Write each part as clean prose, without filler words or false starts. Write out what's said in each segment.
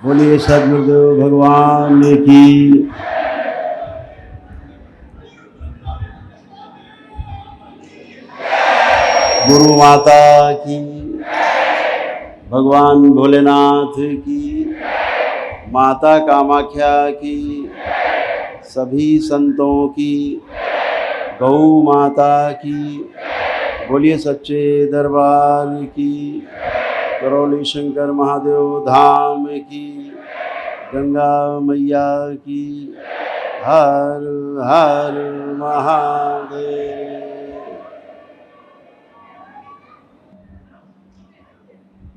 बोलिए सद्गुरुदेव भगवान की। गुरु माता की, भगवान भोलेनाथ की, माता कामाख्या की, सभी संतों की, गौ माता की। बोलिए सच्चे दरबार की, करौली शंकर महादेव धाम की, गंगा मैया की। हर हर महादेव।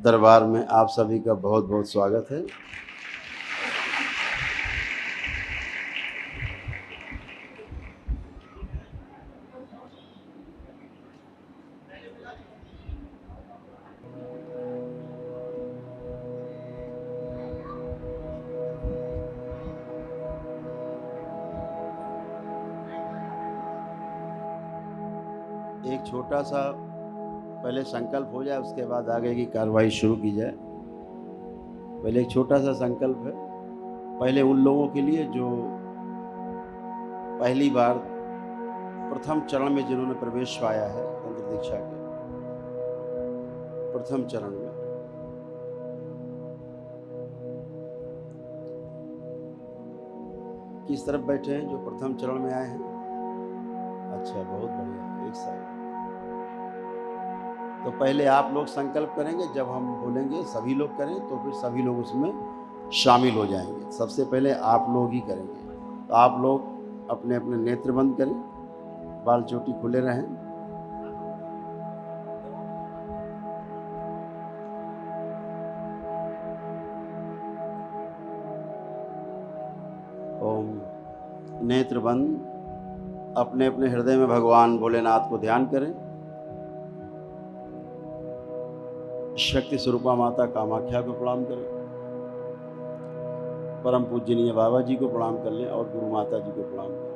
दरबार में आप सभी का बहुत बहुत स्वागत है। एक छोटा सा पहले संकल्प हो जाए, उसके बाद आगे की कार्रवाई शुरू की जाए। पहले एक छोटा सा संकल्प है, पहले उन लोगों के लिए जो पहली बार प्रथम चरण में जिन्होंने प्रवेश पाया है तंत्र दीक्षा के प्रथम चरण में। किस तरफ बैठे हैं जो प्रथम चरण में आए हैं? अच्छा, बहुत बढ़िया। एक साइड। तो पहले आप लोग संकल्प करेंगे, जब हम बोलेंगे सभी लोग करें तो फिर सभी लोग उसमें शामिल हो जाएंगे। सबसे पहले आप लोग ही करेंगे, तो आप लोग अपने अपने नेत्र बंद करें, बाल चोटी खुले रहें। ओम। नेत्र बंद। अपने अपने हृदय में भगवान भोलेनाथ को ध्यान करें। शक्ति स्वरूपा माता कामाख्या को प्रणाम करें। परम पूजनीय बाबा जी को प्रणाम कर लें और गुरु माता जी को प्रणाम करें।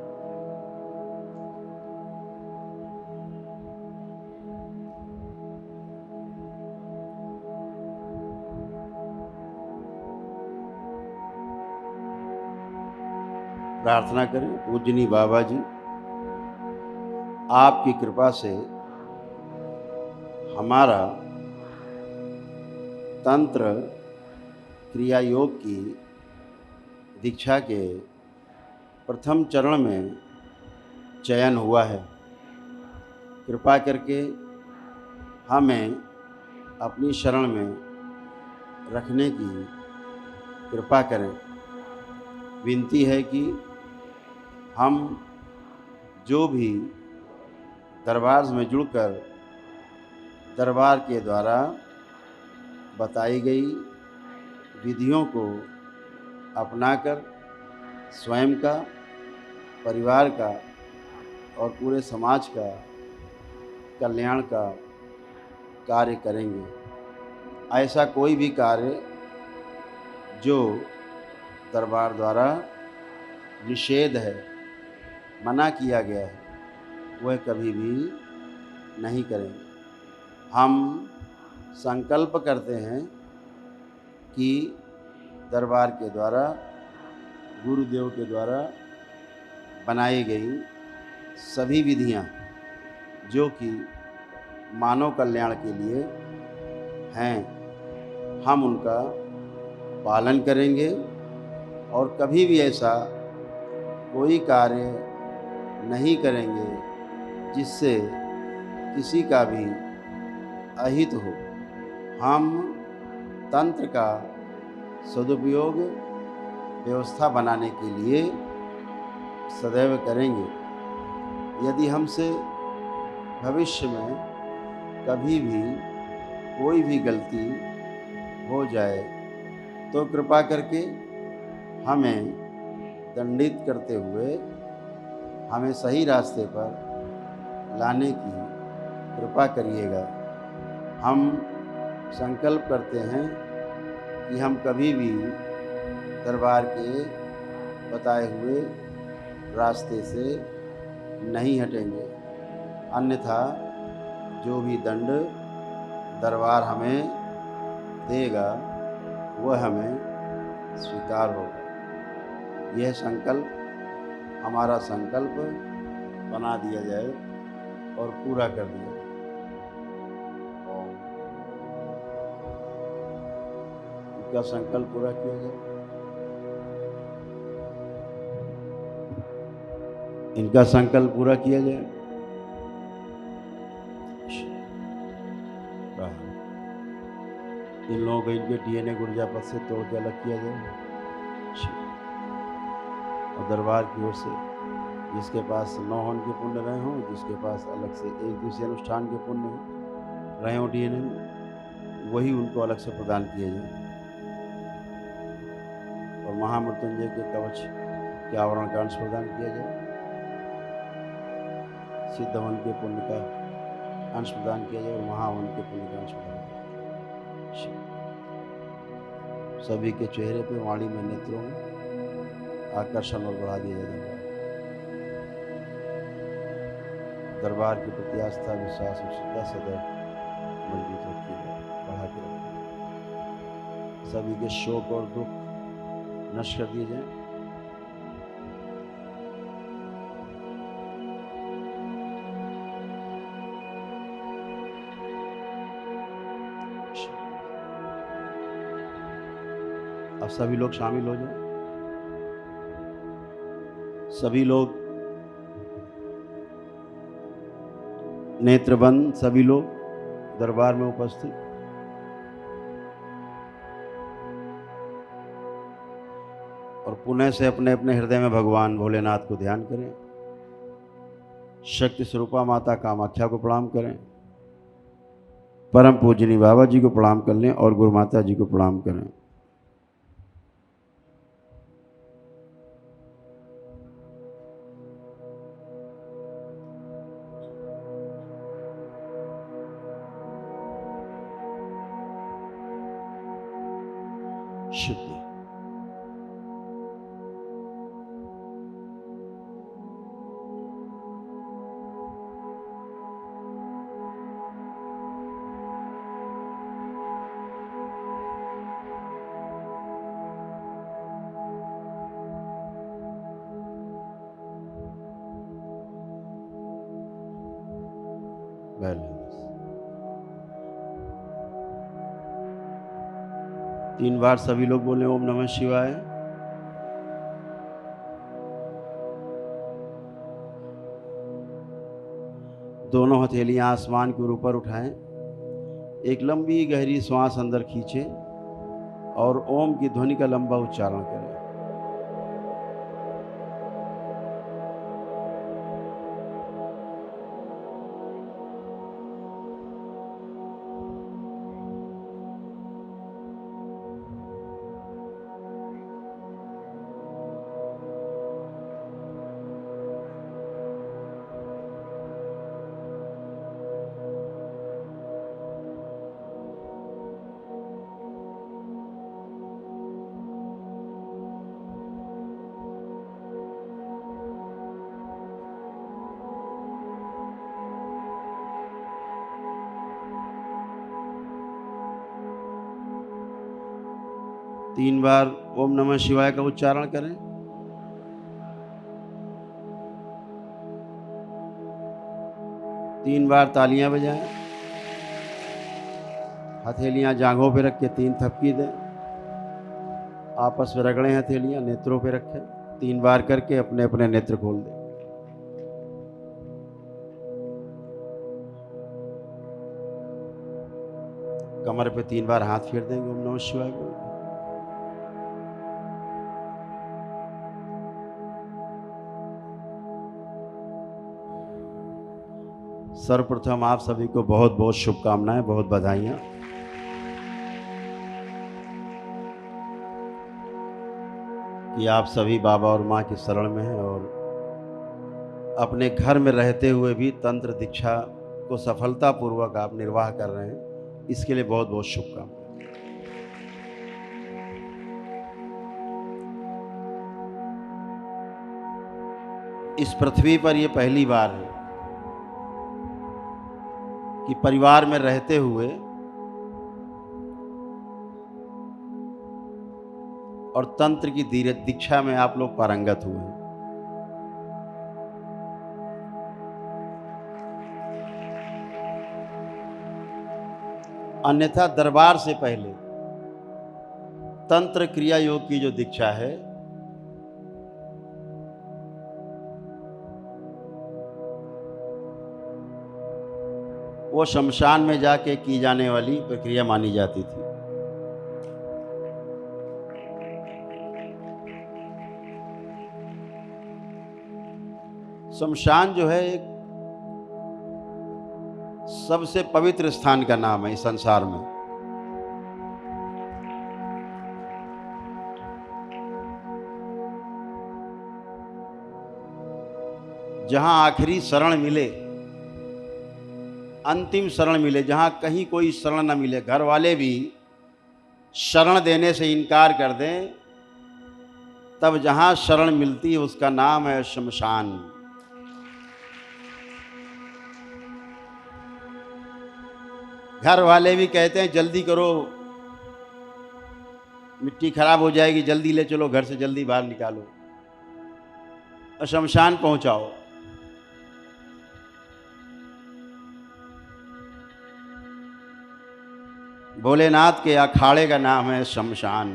प्रार्थना करें, पूजनीय बाबा जी, आपकी कृपा से हमारा तंत्र क्रिया योग की दीक्षा के प्रथम चरण में चयन हुआ है। कृपा करके हमें अपनी शरण में रखने की कृपा करें। विनती है कि हम जो भी दरबार में जुड़कर दरबार के द्वारा बताई गई विधियों को अपनाकर स्वयं का, परिवार का और पूरे समाज का कल्याण का कार्य करेंगे। ऐसा कोई भी कार्य जो दरबार द्वारा निषेध है, मना किया गया है, वह कभी भी नहीं करेंगे। हम संकल्प करते हैं कि दरबार के द्वारा, गुरुदेव के द्वारा बनाई गई सभी विधियां जो कि मानव कल्याण के लिए हैं, हम उनका पालन करेंगे और कभी भी ऐसा कोई कार्य नहीं करेंगे जिससे किसी का भी अहित हो। हम तंत्र का सदुपयोग व्यवस्था बनाने के लिए सदैव करेंगे। यदि हमसे भविष्य में कभी भी कोई भी गलती हो जाए तो कृपा करके हमें दंडित करते हुए हमें सही रास्ते पर लाने की कृपा करिएगा। हम संकल्प करते हैं कि हम कभी भी दरबार के बताए हुए रास्ते से नहीं हटेंगे, अन्यथा जो भी दंड दरबार हमें देगा वह हमें स्वीकार होगा। यह संकल्प, हमारा संकल्प बना दिया जाए और पूरा कर दिया जाए। ओम। इनका संकल्प पूरा किया जाए। इनका संकल्प पूरा किया जाए। इन लोगों को इनके डीएनए गुर्जापद से तोड़ के अलग किया जाए। और दरबार की ओर से जिसके पास 9 हवन के पुण्य रहे हों, जिसके पास अलग से एक दूसरे अनुष्ठान के पुण्य रहे हों डीएनए में, वही उनको अलग से प्रदान किए जाए। और महामृत्युंजय के कवच के आवरण का अंश प्रदान किया जाए। सिद्ध हवन के पुण्य का अंश प्रदान किया जाए और महाहवन के पुण्य का अंश प्रदान किया जाए। सभी के चेहरे पे, वाणी में, नेत्रों में आकर्षण और बढ़ा दिया जाए। दरबार के प्रति आस्था, विश्वास और श्रद्धा सदैव मजबूत रखिएगा, बढ़ा के रखिएगा। सभी के शोक और दुख नष्ट कर दिए जाए। अब सभी लोग शामिल हो जाए। सभी लोग नेत्रबंद, सभी लोग दरबार में उपस्थित। और पुनः से अपने अपने हृदय में भगवान भोलेनाथ को ध्यान करें। शक्ति स्वरूपा माता कामाख्या को प्रणाम करें। परम पूजनी बाबा जी को प्रणाम कर लें और गुरु माता जी को प्रणाम करें। शुद्धि। बैलेंस। 3 बार सभी लोग बोले ओम नमः शिवाय। दोनों हथेलियां आसमान के ऊपर उठाएं। एक लंबी गहरी श्वास अंदर खींचें और ओम की ध्वनि का लंबा उच्चारण करें। तीन बार ओम नमः शिवाय का उच्चारण करें। तीन बार तालियां बजाएं। हथेलियां जांघों पे रख के 3 थपकी दें। आपस में रगड़ें हथेलियां, नेत्रों पे रखें। 3 बार करके अपने अपने नेत्र खोल दें। कमर पे 3 बार हाथ फेर देंगे ओम नमः शिवाय बोल। सर्वप्रथम आप सभी को बहुत बहुत शुभकामनाएं, बहुत बधाइयाँ। कि आप सभी बाबा और माँ की शरण में हैं और अपने घर में रहते हुए भी तंत्र दीक्षा को सफलतापूर्वक आप निर्वाह कर रहे हैं। इसके लिए बहुत बहुत शुभकामनाएं। इस पृथ्वी पर यह पहली बार है कि परिवार में रहते हुए और तंत्र की धीरे दीक्षा में आप लोग पारंगत हुए हैं। अन्यथा दरबार से पहले तंत्र क्रिया योग की जो दीक्षा है वो शमशान में जाके की जाने वाली प्रक्रिया मानी जाती थी। शमशान जो है एक सबसे पवित्र स्थान का नाम है इस संसार में। जहां आखिरी शरण मिले, अंतिम शरण मिले, जहां कहीं कोई शरण न मिले, घर वाले भी शरण देने से इनकार कर दें, तब जहां शरण मिलती है उसका नाम है शमशान। घर वाले भी कहते हैं जल्दी करो, मिट्टी खराब हो जाएगी, जल्दी ले चलो, घर से जल्दी बाहर निकालो और शमशान पहुंचाओ। भोलेनाथ के अखाड़े का नाम है शमशान।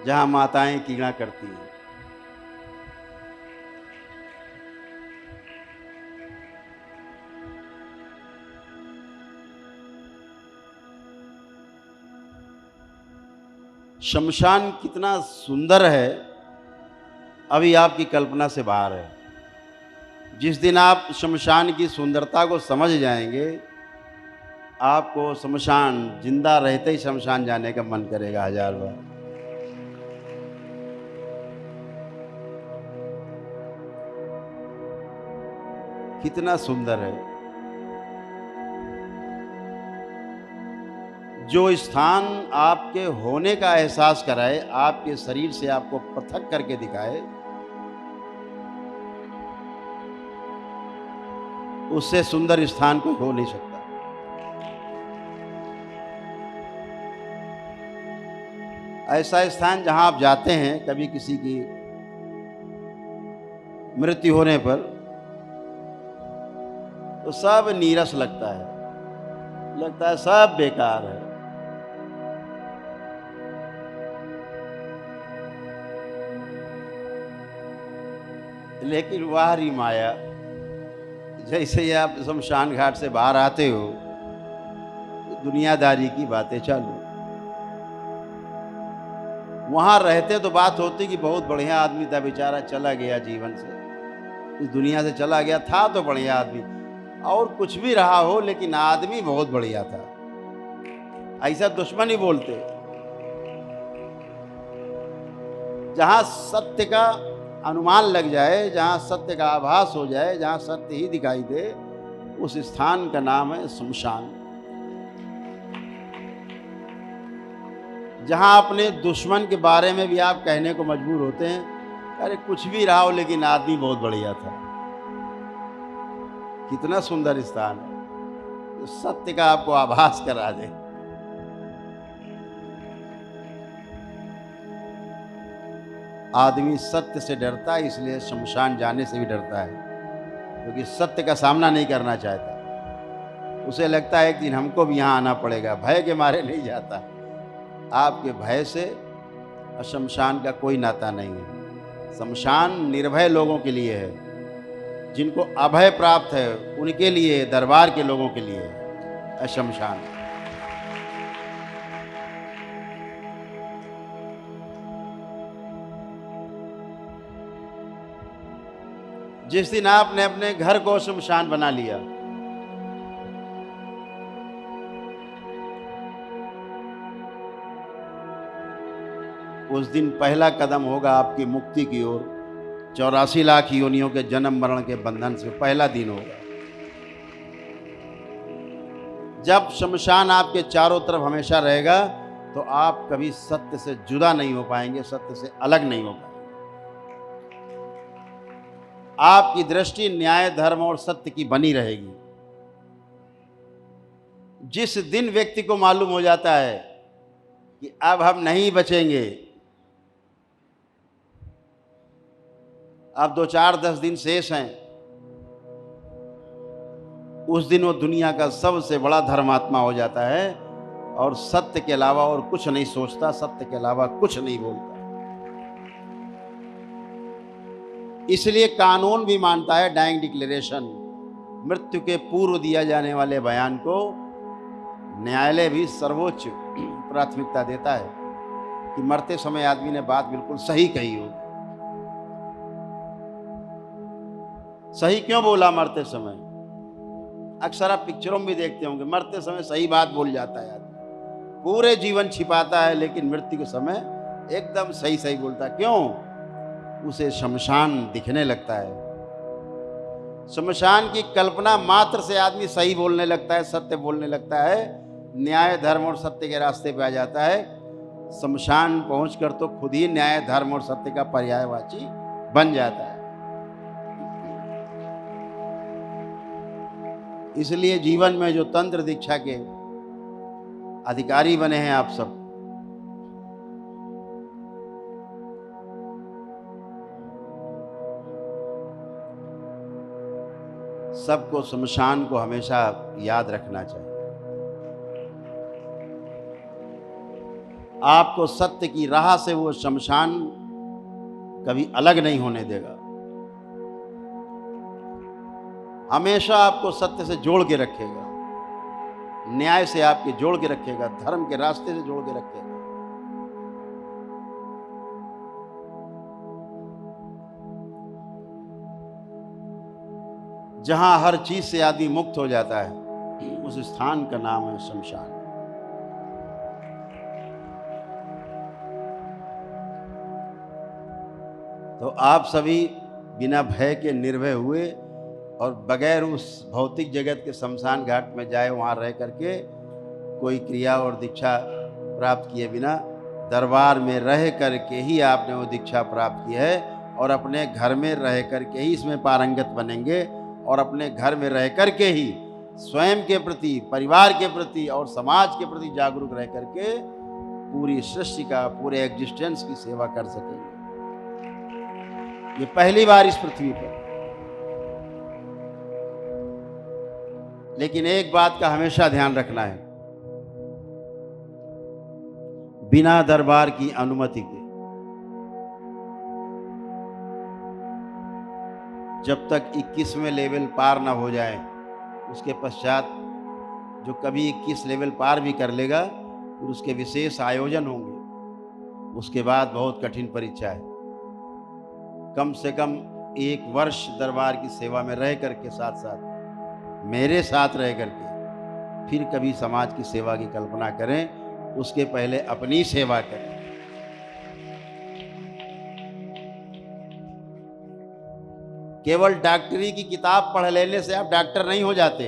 जहां माताएं कीड़ा करती हैं। शमशान कितना सुंदर है, अभी आपकी कल्पना से बाहर है। जिस दिन आप शमशान की सुंदरता को समझ जाएंगे, आपको शमशान, जिंदा रहते ही शमशान जाने का मन करेगा 1000 बार। कितना सुंदर है। जो स्थान आपके होने का एहसास कराए, आपके शरीर से आपको पृथक करके दिखाए, उससे सुंदर स्थान कोई हो नहीं सकता। ऐसा स्थान जहां आप जाते हैं कभी किसी की मृत्यु होने पर, तो सब नीरस लगता है सब बेकार है। लेकिन वाह री माया, जैसे ही आप शमशान घाट से बाहर आते हो, तो दुनियादारी की बातें चालू। वहां रहते तो बात होती कि बहुत बढ़िया आदमी था, बेचारा चला गया जीवन से, इस दुनिया से चला गया, था तो बढ़िया आदमी, और कुछ भी रहा हो लेकिन आदमी बहुत बढ़िया था। ऐसा दुश्मन ही बोलते। जहां सत्य का अनुमान लग जाए, जहां सत्य का आभास हो जाए, जहां सत्य ही दिखाई दे, उस स्थान का नाम है शमशान। जहां अपने दुश्मन के बारे में भी आप कहने को मजबूर होते हैं, अरे कुछ भी रहा हो लेकिन आदमी बहुत बढ़िया था। कितना सुंदर स्थान है, तो सत्य का आपको आभास करा दे। आदमी सत्य से डरता है, इसलिए शमशान जाने से भी डरता है, क्योंकि सत्य का सामना नहीं करना चाहता। उसे लगता है एक दिन हमको भी यहाँ आना पड़ेगा, भय के मारे नहीं जाता। आपके भय से और शमशान का कोई नाता नहीं है। शमशान निर्भय लोगों के लिए है, जिनको अभय प्राप्त है उनके लिए, दरबार के लोगों के लिए है शमशान। जिस दिन आपने अपने घर को शमशान बना लिया, उस दिन पहला कदम होगा आपकी मुक्ति की ओर। 84 लाख योनियों के जन्म मरण के बंधन से पहला दिन होगा, जब शमशान आपके चारों तरफ हमेशा रहेगा, तो आप कभी सत्य से जुदा नहीं हो पाएंगे, सत्य से अलग नहीं हो पाएंगे। आपकी दृष्टि न्याय, धर्म और सत्य की बनी रहेगी। जिस दिन व्यक्ति को मालूम हो जाता है कि अब हम नहीं बचेंगे, अब 2-4-10 दिन शेष हैं, उस दिन वो दुनिया का सबसे बड़ा धर्मात्मा हो जाता है और सत्य के अलावा और कुछ नहीं सोचता, सत्य के अलावा कुछ नहीं बोलता। इसलिए कानून भी मानता है डाइंग डिक्लेरेशन, मृत्यु के पूर्व दिया जाने वाले बयान को न्यायालय भी सर्वोच्च प्राथमिकता देता है कि मरते समय आदमी ने बात बिल्कुल सही कही हो। सही क्यों बोला मरते समय? अक्सर आप पिक्चरों में भी देखते होंगे, मरते समय सही बात बोल जाता है आदमी, पूरे जीवन छिपाता है लेकिन मृत्यु के समय एकदम सही सही बोलता है। क्यों? उसे शमशान दिखने लगता है। शमशान की कल्पना मात्र से आदमी सही बोलने लगता है, सत्य बोलने लगता है, न्याय, धर्म और सत्य के रास्ते पे आ जाता है। शमशान पहुंचकर तो खुद ही न्याय, धर्म और सत्य का पर्यायवाची बन जाता है। इसलिए जीवन में जो तंत्र दीक्षा के अधिकारी बने हैं आप सब, सबको शमशान को हमेशा याद रखना चाहिए। आपको सत्य की राह से वो शमशान कभी अलग नहीं होने देगा, हमेशा आपको सत्य से जोड़ के रखेगा, न्याय से आपके जोड़ के रखेगा, धर्म के रास्ते से जोड़ के रखेगा। जहां हर चीज से आदमी मुक्त हो जाता है उस स्थान का नाम है शमशान। तो आप सभी बिना भय के निर्भय हुए और बगैर उस भौतिक जगत के शमशान घाट में जाए, वहाँ रह करके कोई क्रिया और दीक्षा प्राप्त किए बिना दरबार में रह करके ही आपने वो दीक्षा प्राप्त की है और अपने घर में रह करके ही इसमें पारंगत बनेंगे और अपने घर में रह करके ही स्वयं के प्रति, परिवार के प्रति और समाज के प्रति जागरूक रह करके पूरी सृष्टि का, पूरे एग्जिस्टेंस की सेवा कर सकेंगे। ये पहली बार इस पृथ्वी पर। लेकिन एक बात का हमेशा ध्यान रखना है, बिना दरबार की अनुमति के जब तक 21वें लेवल पार ना हो जाए, उसके पश्चात जो कभी 21 लेवल पार भी कर लेगा फिर उसके विशेष आयोजन होंगे। उसके बाद बहुत कठिन परीक्षा है। कम से कम 1 वर्ष दरबार की सेवा में रह करके, साथ साथ मेरे साथ रह करके फिर कभी समाज की सेवा की कल्पना करें। उसके पहले अपनी सेवा करें। केवल डॉक्टरी की किताब पढ़ लेने से आप डॉक्टर नहीं हो जाते,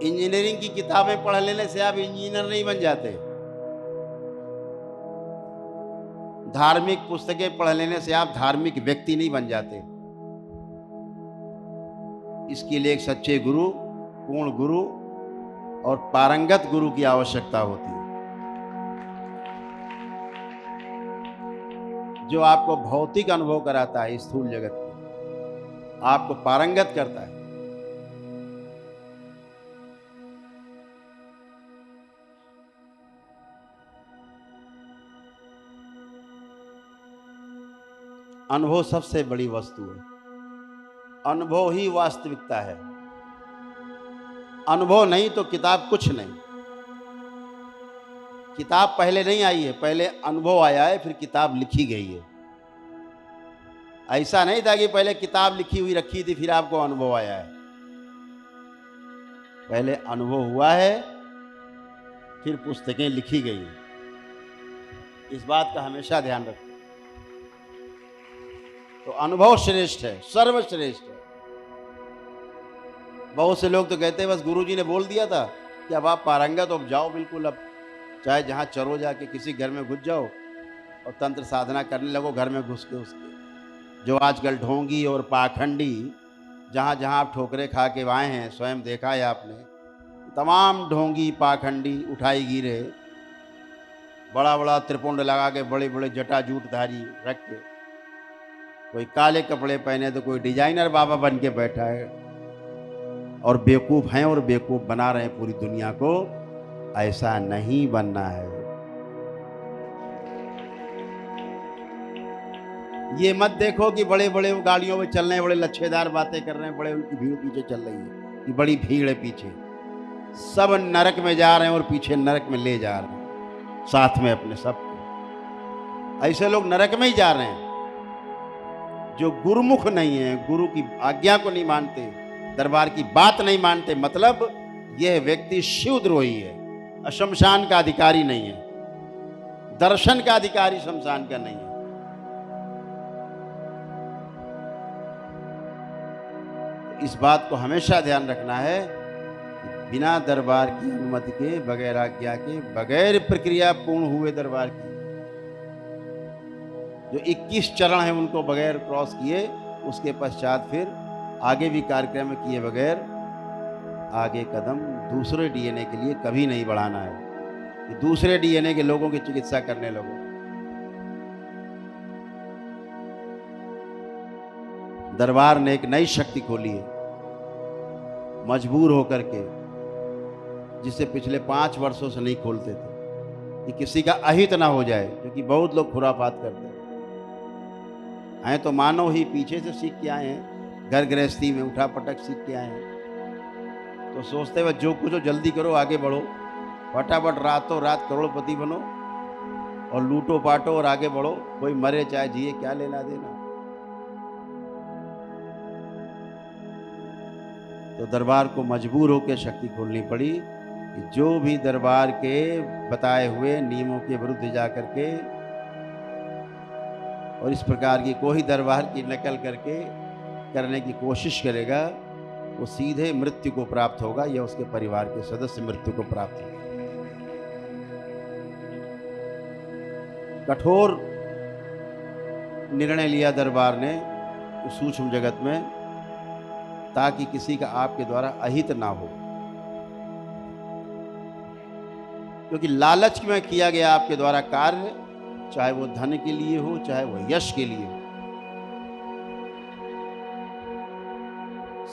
इंजीनियरिंग की किताबें पढ़ लेने से आप इंजीनियर नहीं बन जाते, धार्मिक पुस्तकें पढ़ लेने से आप धार्मिक व्यक्ति नहीं बन जाते। इसके लिए एक सच्चे गुरु, पूर्ण गुरु और पारंगत गुरु की आवश्यकता होती है, जो आपको भौतिक अनुभव कराता है, स्थूल जगत में आपको पारंगत करता है। अनुभव सबसे बड़ी वस्तु है। अनुभव ही वास्तविकता है। अनुभव नहीं तो किताब कुछ नहीं। किताब पहले नहीं आई है, पहले अनुभव आया है, फिर किताब लिखी गई है। ऐसा नहीं था कि पहले किताब लिखी हुई रखी थी फिर आपको अनुभव आया है। पहले अनुभव हुआ है, फिर पुस्तकें लिखी गई हैं। इस बात का हमेशा ध्यान रखें। तो अनुभव श्रेष्ठ है, सर्वश्रेष्ठ है। बहुत से लोग तो कहते हैं बस गुरुजी ने बोल दिया था कि अब आप पारंगत हो, जाओ बिल्कुल, अब चाहे जहाँ चरो जाके किसी घर में घुस जाओ और तंत्र साधना करने लगो घर में घुस के उसके। जो आजकल ढोंगी और पाखंडी जहाँ जहाँ आप ठोकरे खा के आए हैं, स्वयं देखा है आपने, तमाम ढोंगी पाखंडी उठाई गिरे, बड़ा बड़ा त्रिपुंड लगा के, बड़े बड़े जटाजूटधारी रख के, कोई काले कपड़े पहने तो कोई डिजाइनर बाबा बन के बैठा है, और बेवकूफ़ हैं और बेवकूफ़ बना रहे हैं पूरी दुनिया को। ऐसा नहीं बनना है। ये मत देखो कि बड़े बड़े गाड़ियों में चल रहे हैं, बड़े लच्छेदार बातें कर रहे हैं, बड़े उनकी भीड़ पीछे चल रही है, कि बड़ी भीड़ है पीछे। सब नरक में जा रहे हैं और पीछे नरक में ले जा रहे हैं साथ में अपने सबको। ऐसे लोग नरक में ही जा रहे हैं जो गुरुमुख नहीं है, गुरु की आज्ञा को नहीं मानते, दरबार की बात नहीं मानते। मतलब यह व्यक्ति शिवद्रोही है, शमशान का अधिकारी नहीं है, दर्शन का अधिकारी शमशान का नहीं है। इस बात को हमेशा ध्यान रखना है कि बिना दरबार की अनुमति के, बगैर आज्ञा के, बगैर प्रक्रिया पूर्ण हुए दरबार की, जो 21 चरण हैं उनको बगैर क्रॉस किए, उसके पश्चात फिर आगे भी कार्यक्रम किए बगैर आगे कदम दूसरे डीएनए के लिए कभी नहीं बढ़ाना है कि दूसरे डीएनए के लोगों की चिकित्सा करने लगो। दरबार ने एक नई शक्ति खोली है, मजबूर होकर के, जिसे पिछले 5 वर्षों से नहीं खोलते थे, कि किसी का अहित ना हो जाए, क्योंकि बहुत लोग खुरापात करते हैं। तो मानव ही पीछे से सीख के आए हैं, घर गृहस्थी में उठा पटक सीख के आए हैं, तो सोचते हुए जो कुछ हो जल्दी करो, आगे बढ़ो, फटाफट रातों रात करोड़पति बनो और लूटो पाटो और आगे बढ़ो, कोई मरे चाहे जिए, क्या लेना देना। तो दरबार को मजबूर होकर शक्ति खोलनी पड़ी कि जो भी दरबार के बताए हुए नियमों के विरुद्ध जाकर के और इस प्रकार की कोई दरबार की नकल करके करने की कोशिश करेगा, वो सीधे मृत्यु को प्राप्त होगा या उसके परिवार के सदस्य मृत्यु को प्राप्त होगा। कठोर निर्णय लिया दरबार ने उस सूक्ष्म जगत में, ताकि किसी का आपके द्वारा अहित ना हो, क्योंकि लालच में किया गया आपके द्वारा कार्य, चाहे वो धन के लिए हो, चाहे वो यश के लिए हो,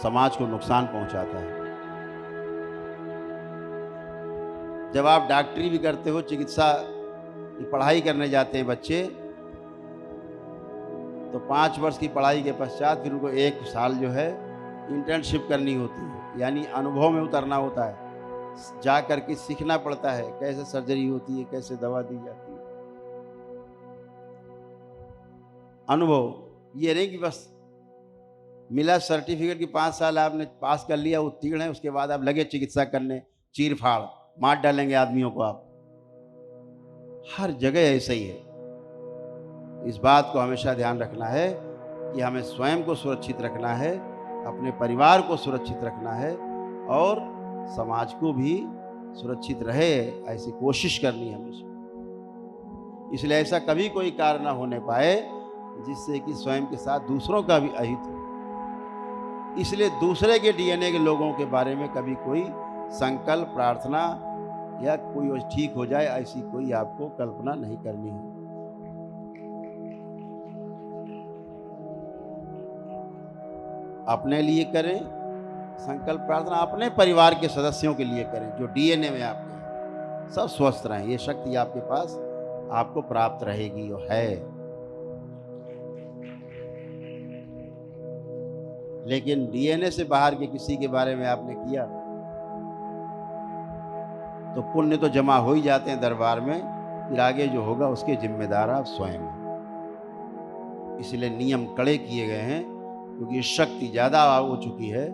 समाज को नुकसान पहुंचाता है। जब आप डॉक्टरी भी करते हो, चिकित्सा की पढ़ाई करने जाते हैं बच्चे, तो 5 वर्ष की पढ़ाई के पश्चात फिर उनको 1 साल जो है इंटर्नशिप करनी होती है, यानी अनुभव में उतरना होता है, जा करके सीखना पड़ता है कैसे सर्जरी होती है, कैसे दवा दी जाती है। अनुभव ये नहीं कि बस मिला सर्टिफिकेट कि 5 साल आपने पास कर लिया, उत्तीर्ण है, उसके बाद आप लगे चिकित्सा करने, चीर फाड़ मार डालेंगे आदमियों को आप। हर जगह ऐसा ही है। इस बात को हमेशा ध्यान रखना है कि हमें स्वयं को सुरक्षित रखना है, अपने परिवार को सुरक्षित रखना है और समाज को भी सुरक्षित रहे, ऐसी कोशिश करनी है हमेशा। इसलिए ऐसा कभी कोई कार्य ना होने पाए जिससे कि स्वयं के साथ दूसरों का भी अहित हो। इसलिए दूसरे के डीएनए के लोगों के बारे में कभी कोई संकल्प, प्रार्थना या कोई ठीक हो जाए, ऐसी कोई आपको कल्पना नहीं करनी है। अपने लिए करें संकल्प प्रार्थना, अपने परिवार के सदस्यों के लिए करें जो डीएनए में आपके हैं, सब स्वस्थ रहें। ये शक्ति आपके पास आपको प्राप्त रहेगी और है। लेकिन डीएनए से बाहर के किसी के बारे में आपने किया तो पुण्य तो जमा हो ही जाते हैं दरबार में, फिर आगे जो होगा उसके जिम्मेदार आप स्वयं हैं। इसलिए नियम कड़े किए गए हैं, क्योंकि शक्ति ज़्यादा हो चुकी है,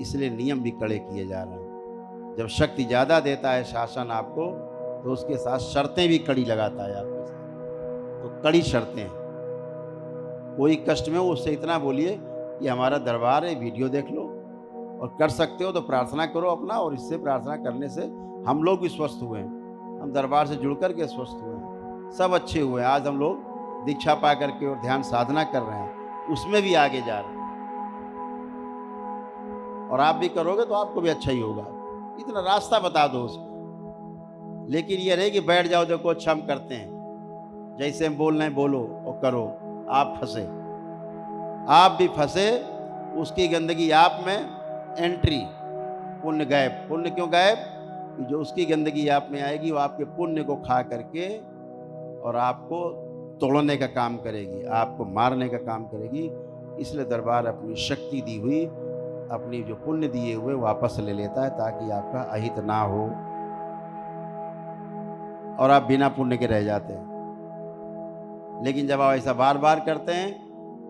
इसलिए नियम भी कड़े किए जा रहे हैं। जब शक्ति ज़्यादा देता है शासन आपको, तो उसके साथ शर्तें भी कड़ी लगाता है आपके साथ। तो कड़ी शर्तें हैं, कोई कष्ट में उससे इतना बोलिए कि हमारा दरबार है, वीडियो देख लो, और कर सकते हो तो प्रार्थना करो अपना, और इससे प्रार्थना करने से हम लोग भी स्वस्थ हुए हैं, हम दरबार से जुड़ करके स्वस्थ हुए हैं, सब अच्छे हुए हैं। आज हम लोग दीक्षा पा करके और ध्यान साधना कर रहे हैं, उसमें भी आगे जा रहे हैं। और आप भी करोगे तो आपको भी अच्छा ही होगा। इतना रास्ता बता दो उसको। लेकिन ये रहे कि बैठ जाओ, देखो अच्छा हम करते हैं, जैसे हम बोल रहे हैं बोलो और करो। आप फंसे, आप भी फंसे, उसकी गंदगी आप में एंट्री, पुण्य गायब। पुण्य क्यों गायब? जो उसकी गंदगी आप में आएगी वो आपके पुण्य को खा करके और आपको तोड़ने का काम करेगी, आपको मारने का काम करेगी। इसलिए दरबार अपनी शक्ति दी हुई, अपनी जो पुण्य दिए हुए वापस ले लेता है, ताकि आपका अहित ना हो और आप बिना पुण्य के रह जाते हैं। लेकिन जब आप ऐसा बार बार करते हैं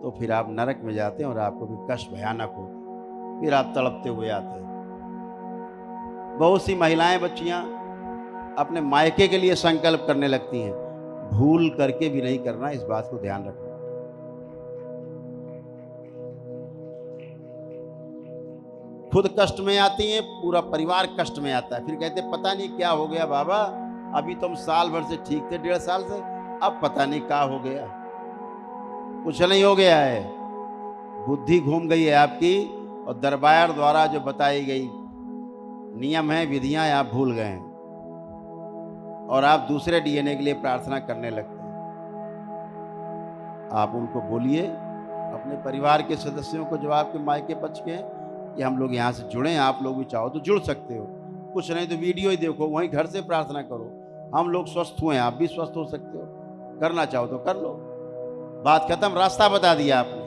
तो फिर आप नरक में जाते हैं और आपको भी कष्ट भयानक होता है, फिर आप तड़पते हुए आते हैं। बहुत सी महिलाएं, बच्चियां अपने मायके के लिए संकल्प करने लगती हैं, भूल करके भी नहीं करना, इस बात को ध्यान रखना। खुद कष्ट में आती हैं, पूरा परिवार कष्ट में आता है, फिर कहते पता नहीं क्या हो गया बाबा, अभी तुम साल भर से ठीक थे, 1.5 साल से, अब पता नहीं क्या हो गया। कुछ नहीं हो गया है, बुद्धि घूम गई है आपकी, और दरबार द्वारा जो बताई गई नियम है, विधियां आप भूल गए हैं और आप दूसरे डीएनए के लिए प्रार्थना करने लगते हैं। आप उनको बोलिए, अपने परिवार के सदस्यों को जो आपके मायके पक्ष के हैं, कि हम लोग यहाँ से जुड़ें, आप लोग भी चाहो तो जुड़ सकते हो, कुछ नहीं तो वीडियो ही देखो, वहीं घर से प्रार्थना करो, हम लोग स्वस्थ हुए, आप भी स्वस्थ हो सकते हो, करना चाहो तो कर लो। बात खत्म, रास्ता बता दिया आपने।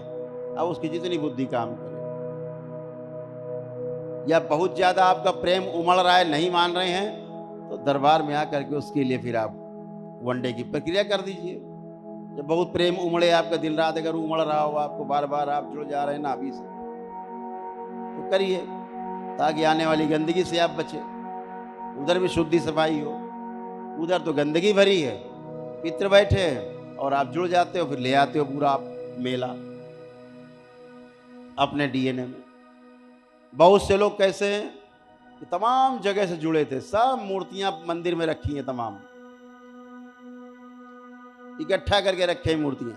अब उसकी जितनी बुद्धि काम करे। या बहुत ज्यादा आपका प्रेम उमड़ रहा है, नहीं मान रहे हैं, तो दरबार में आकर के उसके लिए फिर आप वनडे की प्रक्रिया कर दीजिए। जब बहुत प्रेम उमड़े, आपका दिन रात अगर उमड़ रहा हो, आपको बार बार आप जुड़ जा रहे हैं नाभि से, तो करिए, ताकि आने वाली गंदगी से आप बचे। उधर भी शुद्धि सफाई हो, उधर तो गंदगी भरी है, पितृ बैठे हैं और आप जुड़ जाते हो, फिर ले आते हो पूरा आप मेला अपने डीएनए में। बहुत से लोग कैसे हैं कि तमाम जगह से जुड़े थे, सब मूर्तियां मंदिर में रखी हैं, तमाम इकट्ठा करके रखे हैं मूर्तियां,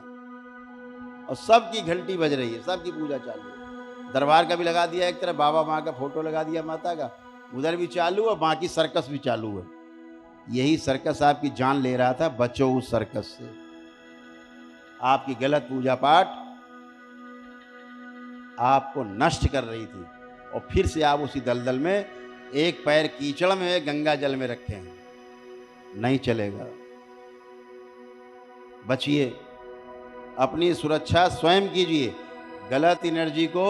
और सबकी घंटी बज रही है, सबकी पूजा चालू है। दरबार का भी लगा दिया एक तरफ, बाबा माँ का फोटो लगा दिया माता का, उधर भी चालू है, बाकी सर्कस भी चालू है। यही सर्कस आपकी जान ले रहा था, बचो उस सर्कस से। आपकी गलत पूजा पाठ आपको नष्ट कर रही थी, और फिर से आप उसी दलदल में, एक पैर कीचड़ में, गंगा जल में रखे हैं, नहीं चलेगा। बचिए, अपनी सुरक्षा स्वयं कीजिए। गलत एनर्जी को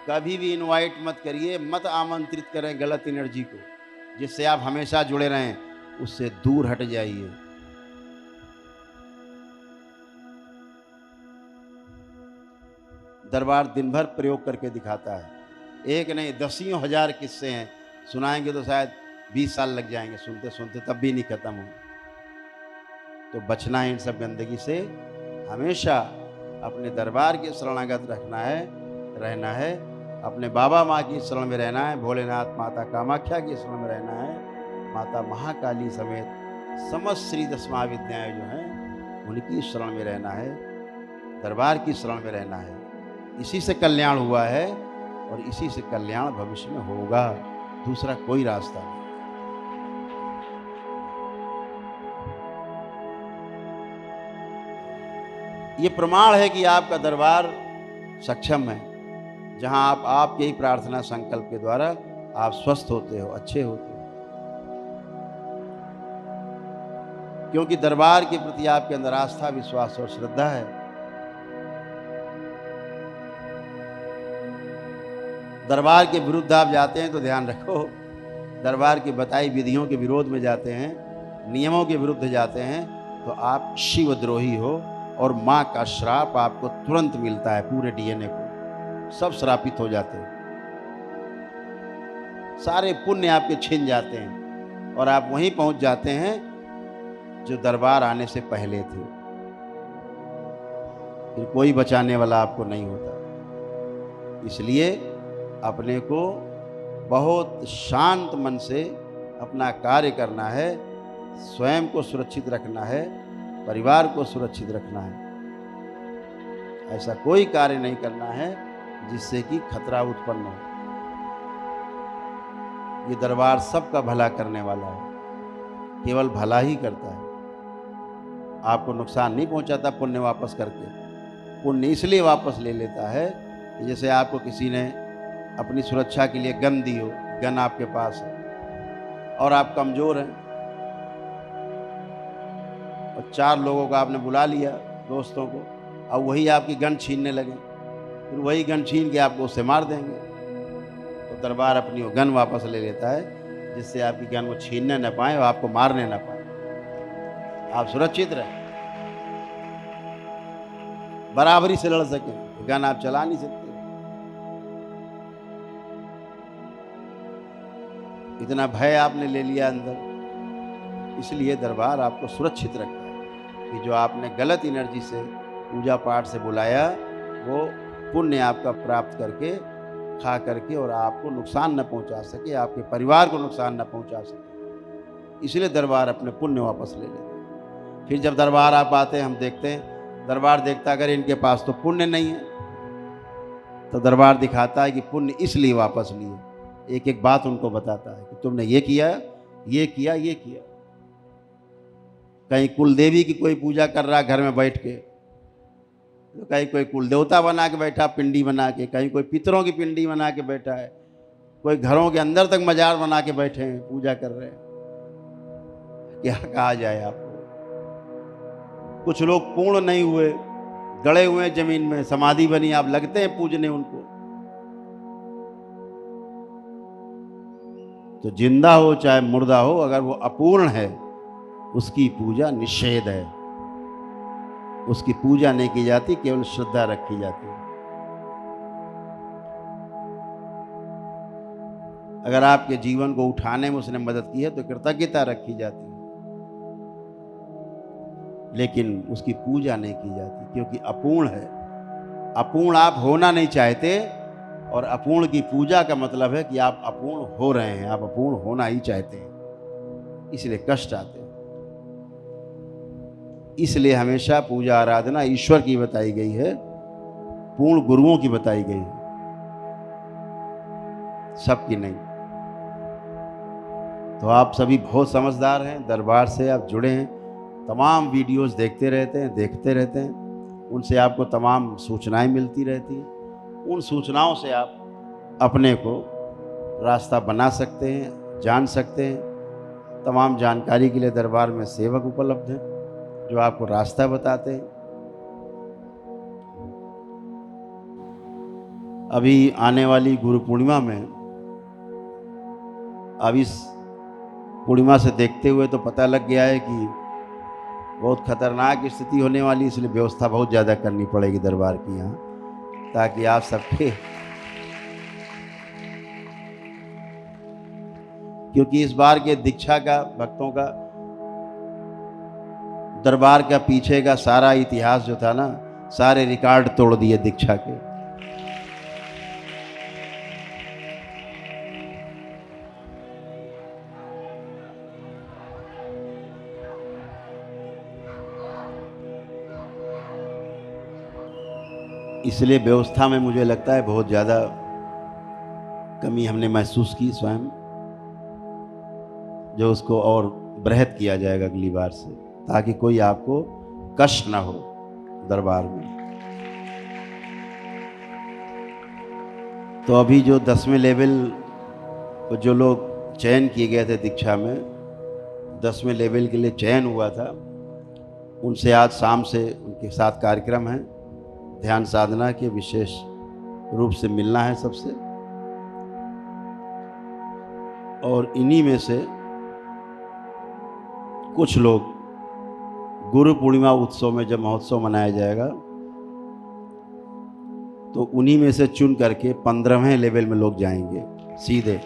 कभी भी इनवाइट मत करिए, मत आमंत्रित करें गलत एनर्जी को, जिससे आप हमेशा जुड़े रहें, उससे दूर हट जाइए। दरबार दिन भर प्रयोग करके दिखाता है, एक नहीं दसियों हजार किस्से हैं, सुनाएंगे तो शायद 20 साल लग जाएंगे सुनते सुनते, तब भी नहीं खत्म हो। तो बचना है इन सब गंदगी से, हमेशा अपने दरबार के शरणागत रहना है, अपने बाबा माँ की शरण में रहना है, भोलेनाथ माता कामाख्या की शरण में रहना है, माता महाकाली समेत समस्त श्री 10 महाविद्याएँ जो हैं उनकी शरण में रहना है, दरबार की शरण में रहना है। इसी से कल्याण हुआ है और इसी से कल्याण भविष्य में होगा, दूसरा कोई रास्ता नहीं। ये प्रमाण है कि आपका दरबार सक्षम है, जहां आप आपके ही प्रार्थना संकल्प के द्वारा आप स्वस्थ होते हो, अच्छे होते हो, क्योंकि दरबार के प्रति आपके अंदर आस्था, विश्वास और श्रद्धा है। दरबार के विरुद्ध आप जाते हैं तो ध्यान रखो, दरबार की बताई विधियों के विरोध में जाते हैं, नियमों के विरुद्ध जाते हैं, तो आप शिवद्रोही हो, और माँ का श्राप आपको तुरंत मिलता है, पूरे डीएनए को सब श्रापित हो जाते हैं, सारे पुण्य आपके छिन जाते हैं, और आप वहीं पहुंच जाते हैं जो दरबार आने से पहले थे। फिर कोई बचाने वाला आपको नहीं होता। इसलिए अपने को बहुत शांत मन से अपना कार्य करना है, स्वयं को सुरक्षित रखना है, परिवार को सुरक्षित रखना है। ऐसा कोई कार्य नहीं करना है जिससे कि खतरा उत्पन्न हो। ये दरबार सबका भला करने वाला है, केवल भला ही करता है, आपको नुकसान नहीं पहुंचाता पुण्य वापस करके। पुण्य इसलिए वापस ले लेता है कि जैसे आपको किसी ने अपनी सुरक्षा के लिए गन दी हो, गन आपके पास है और आप कमज़ोर हैं और 4 लोगों को आपने बुला लिया, दोस्तों को, और वही आपकी गन छीनने लगे, फिर वही गन छीन के आपको उससे मार देंगे। तो दरबार अपनी वो गन वापस ले लेता है जिससे आपकी गन वो छीनने न पाए और आपको मारने न पाए, आप सुरक्षित रहें, बराबरी से लड़ सकें। गन आप चला नहीं सकते, इतना भय आपने ले लिया अंदर। इसलिए दरबार आपको सुरक्षित रखता है कि जो आपने गलत एनर्जी से पूजा पाठ से बुलाया वो पुण्य आपका प्राप्त करके खा करके और आपको नुकसान न पहुंचा सके, आपके परिवार को नुकसान न पहुंचा सके। इसलिए दरबार अपने पुण्य वापस ले लेता है। फिर जब दरबार आप आते हैं, हम देखते हैं, दरबार देखता अगर इनके पास तो पुण्य नहीं है, तो दरबार दिखाता है कि पुण्य इसलिए वापस लिए। एक एक बात उनको बताता है कि तुमने ये किया, ये किया, ये किया। कहीं कुल देवी की कोई पूजा कर रहा घर में बैठ के, तो कहीं कोई कुल देवता बना के बैठा पिंडी बना के, कहीं कोई पितरों की पिंडी बना के बैठा है, कोई घरों के अंदर तक मजार बना के बैठे हैं, पूजा कर रहे हैं। क्या कहा जाए आपको। कुछ लोग पूर्ण नहीं हुए, गड़े हुए जमीन में, समाधि बनी, आप लगते हैं पूजने उनको। तो जिंदा हो चाहे मुर्दा हो, अगर वो अपूर्ण है उसकी पूजा निषेध है, उसकी पूजा नहीं की जाती, केवल श्रद्धा रखी जाती है। अगर आपके जीवन को उठाने में उसने मदद की है तो कृतज्ञता रखी जाती है, लेकिन उसकी पूजा नहीं की जाती क्योंकि अपूर्ण है। अपूर्ण आप होना नहीं चाहते, और अपूर्ण की पूजा का मतलब है कि आप अपूर्ण हो रहे हैं, आप अपूर्ण होना ही चाहते हैं, इसलिए कष्ट आते हैं। इसलिए हमेशा पूजा आराधना ईश्वर की बताई गई है, पूर्ण गुरुओं की बताई गई है, सबकी नहीं। तो आप सभी बहुत समझदार हैं, दरबार से आप जुड़े हैं, तमाम वीडियोस देखते रहते हैं, उनसे आपको तमाम सूचनाएं मिलती रहती हैं। उन सूचनाओं से आप अपने को रास्ता बना सकते हैं, जान सकते हैं। तमाम जानकारी के लिए दरबार में सेवक उपलब्ध हैं जो आपको रास्ता बताते हैं। अभी आने वाली गुरु पूर्णिमा में, अब इस पूर्णिमा से देखते हुए तो पता लग गया है कि बहुत खतरनाक स्थिति होने वाली, इसलिए व्यवस्था बहुत ज़्यादा करनी पड़ेगी दरबार की यहाँ, ताकि आप सबके, क्योंकि इस बार के दीक्षा का, भक्तों का, दरबार का पीछे का सारा इतिहास जो था ना, सारे रिकॉर्ड तोड़ दिए दीक्षा के। इसलिए व्यवस्था में मुझे लगता है बहुत ज़्यादा कमी हमने महसूस की स्वयं, जो उसको और बृहद किया जाएगा अगली बार से, ताकि कोई आपको कष्ट ना हो दरबार में। तो अभी जो 10वें लेवल को जो लोग चयन किए गए थे दीक्षा में, 10वें लेवल के लिए चयन हुआ था, उनसे आज शाम से उनके साथ कार्यक्रम है, ध्यान साधना के विशेष रूप से मिलना है सबसे। और इन्हीं में से कुछ लोग गुरु पूर्णिमा उत्सव में, जब महोत्सव मनाया जाएगा, तो उन्हीं में से चुन करके 15वें लेवल में लोग जाएंगे सीधे।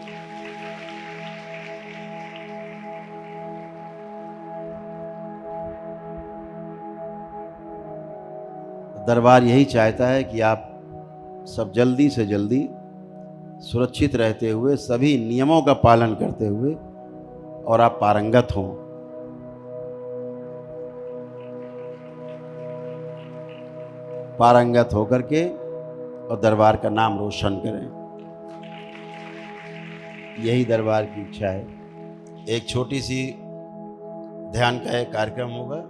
दरबार यही चाहता है कि आप सब जल्दी से जल्दी सुरक्षित रहते हुए, सभी नियमों का पालन करते हुए, और आप पारंगत हों। पारंगत होकर के और दरबार का नाम रोशन करें। यही दरबार की इच्छा है। एक छोटी सी ध्यान का एक कार्यक्रम होगा,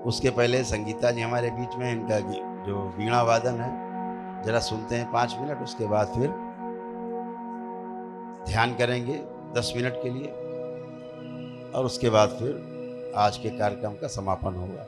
उसके पहले संगीता जी हमारे बीच में, इनका जो वीणा वादन है जरा सुनते हैं 5 मिनट, उसके बाद फिर ध्यान करेंगे 10 मिनट के लिए और उसके बाद फिर आज के कार्यक्रम का समापन होगा।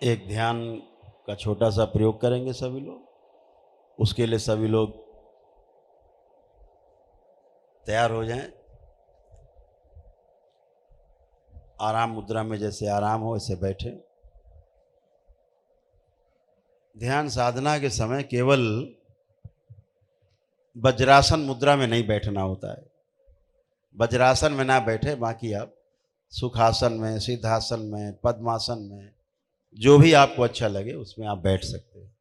एक ध्यान का छोटा सा प्रयोग करेंगे सभी लोग। उसके लिए सभी लोग तैयार हो जाएं। आराम मुद्रा में जैसे आराम हो ऐसे बैठे। ध्यान साधना के समय केवल वज्रासन मुद्रा में नहीं बैठना होता है। वज्रासन में ना बैठे, बाकी आप सुखासन में, सिद्धासन में, पद्मासन में, जो भी आपको अच्छा लगे उसमें आप बैठ सकते हैं।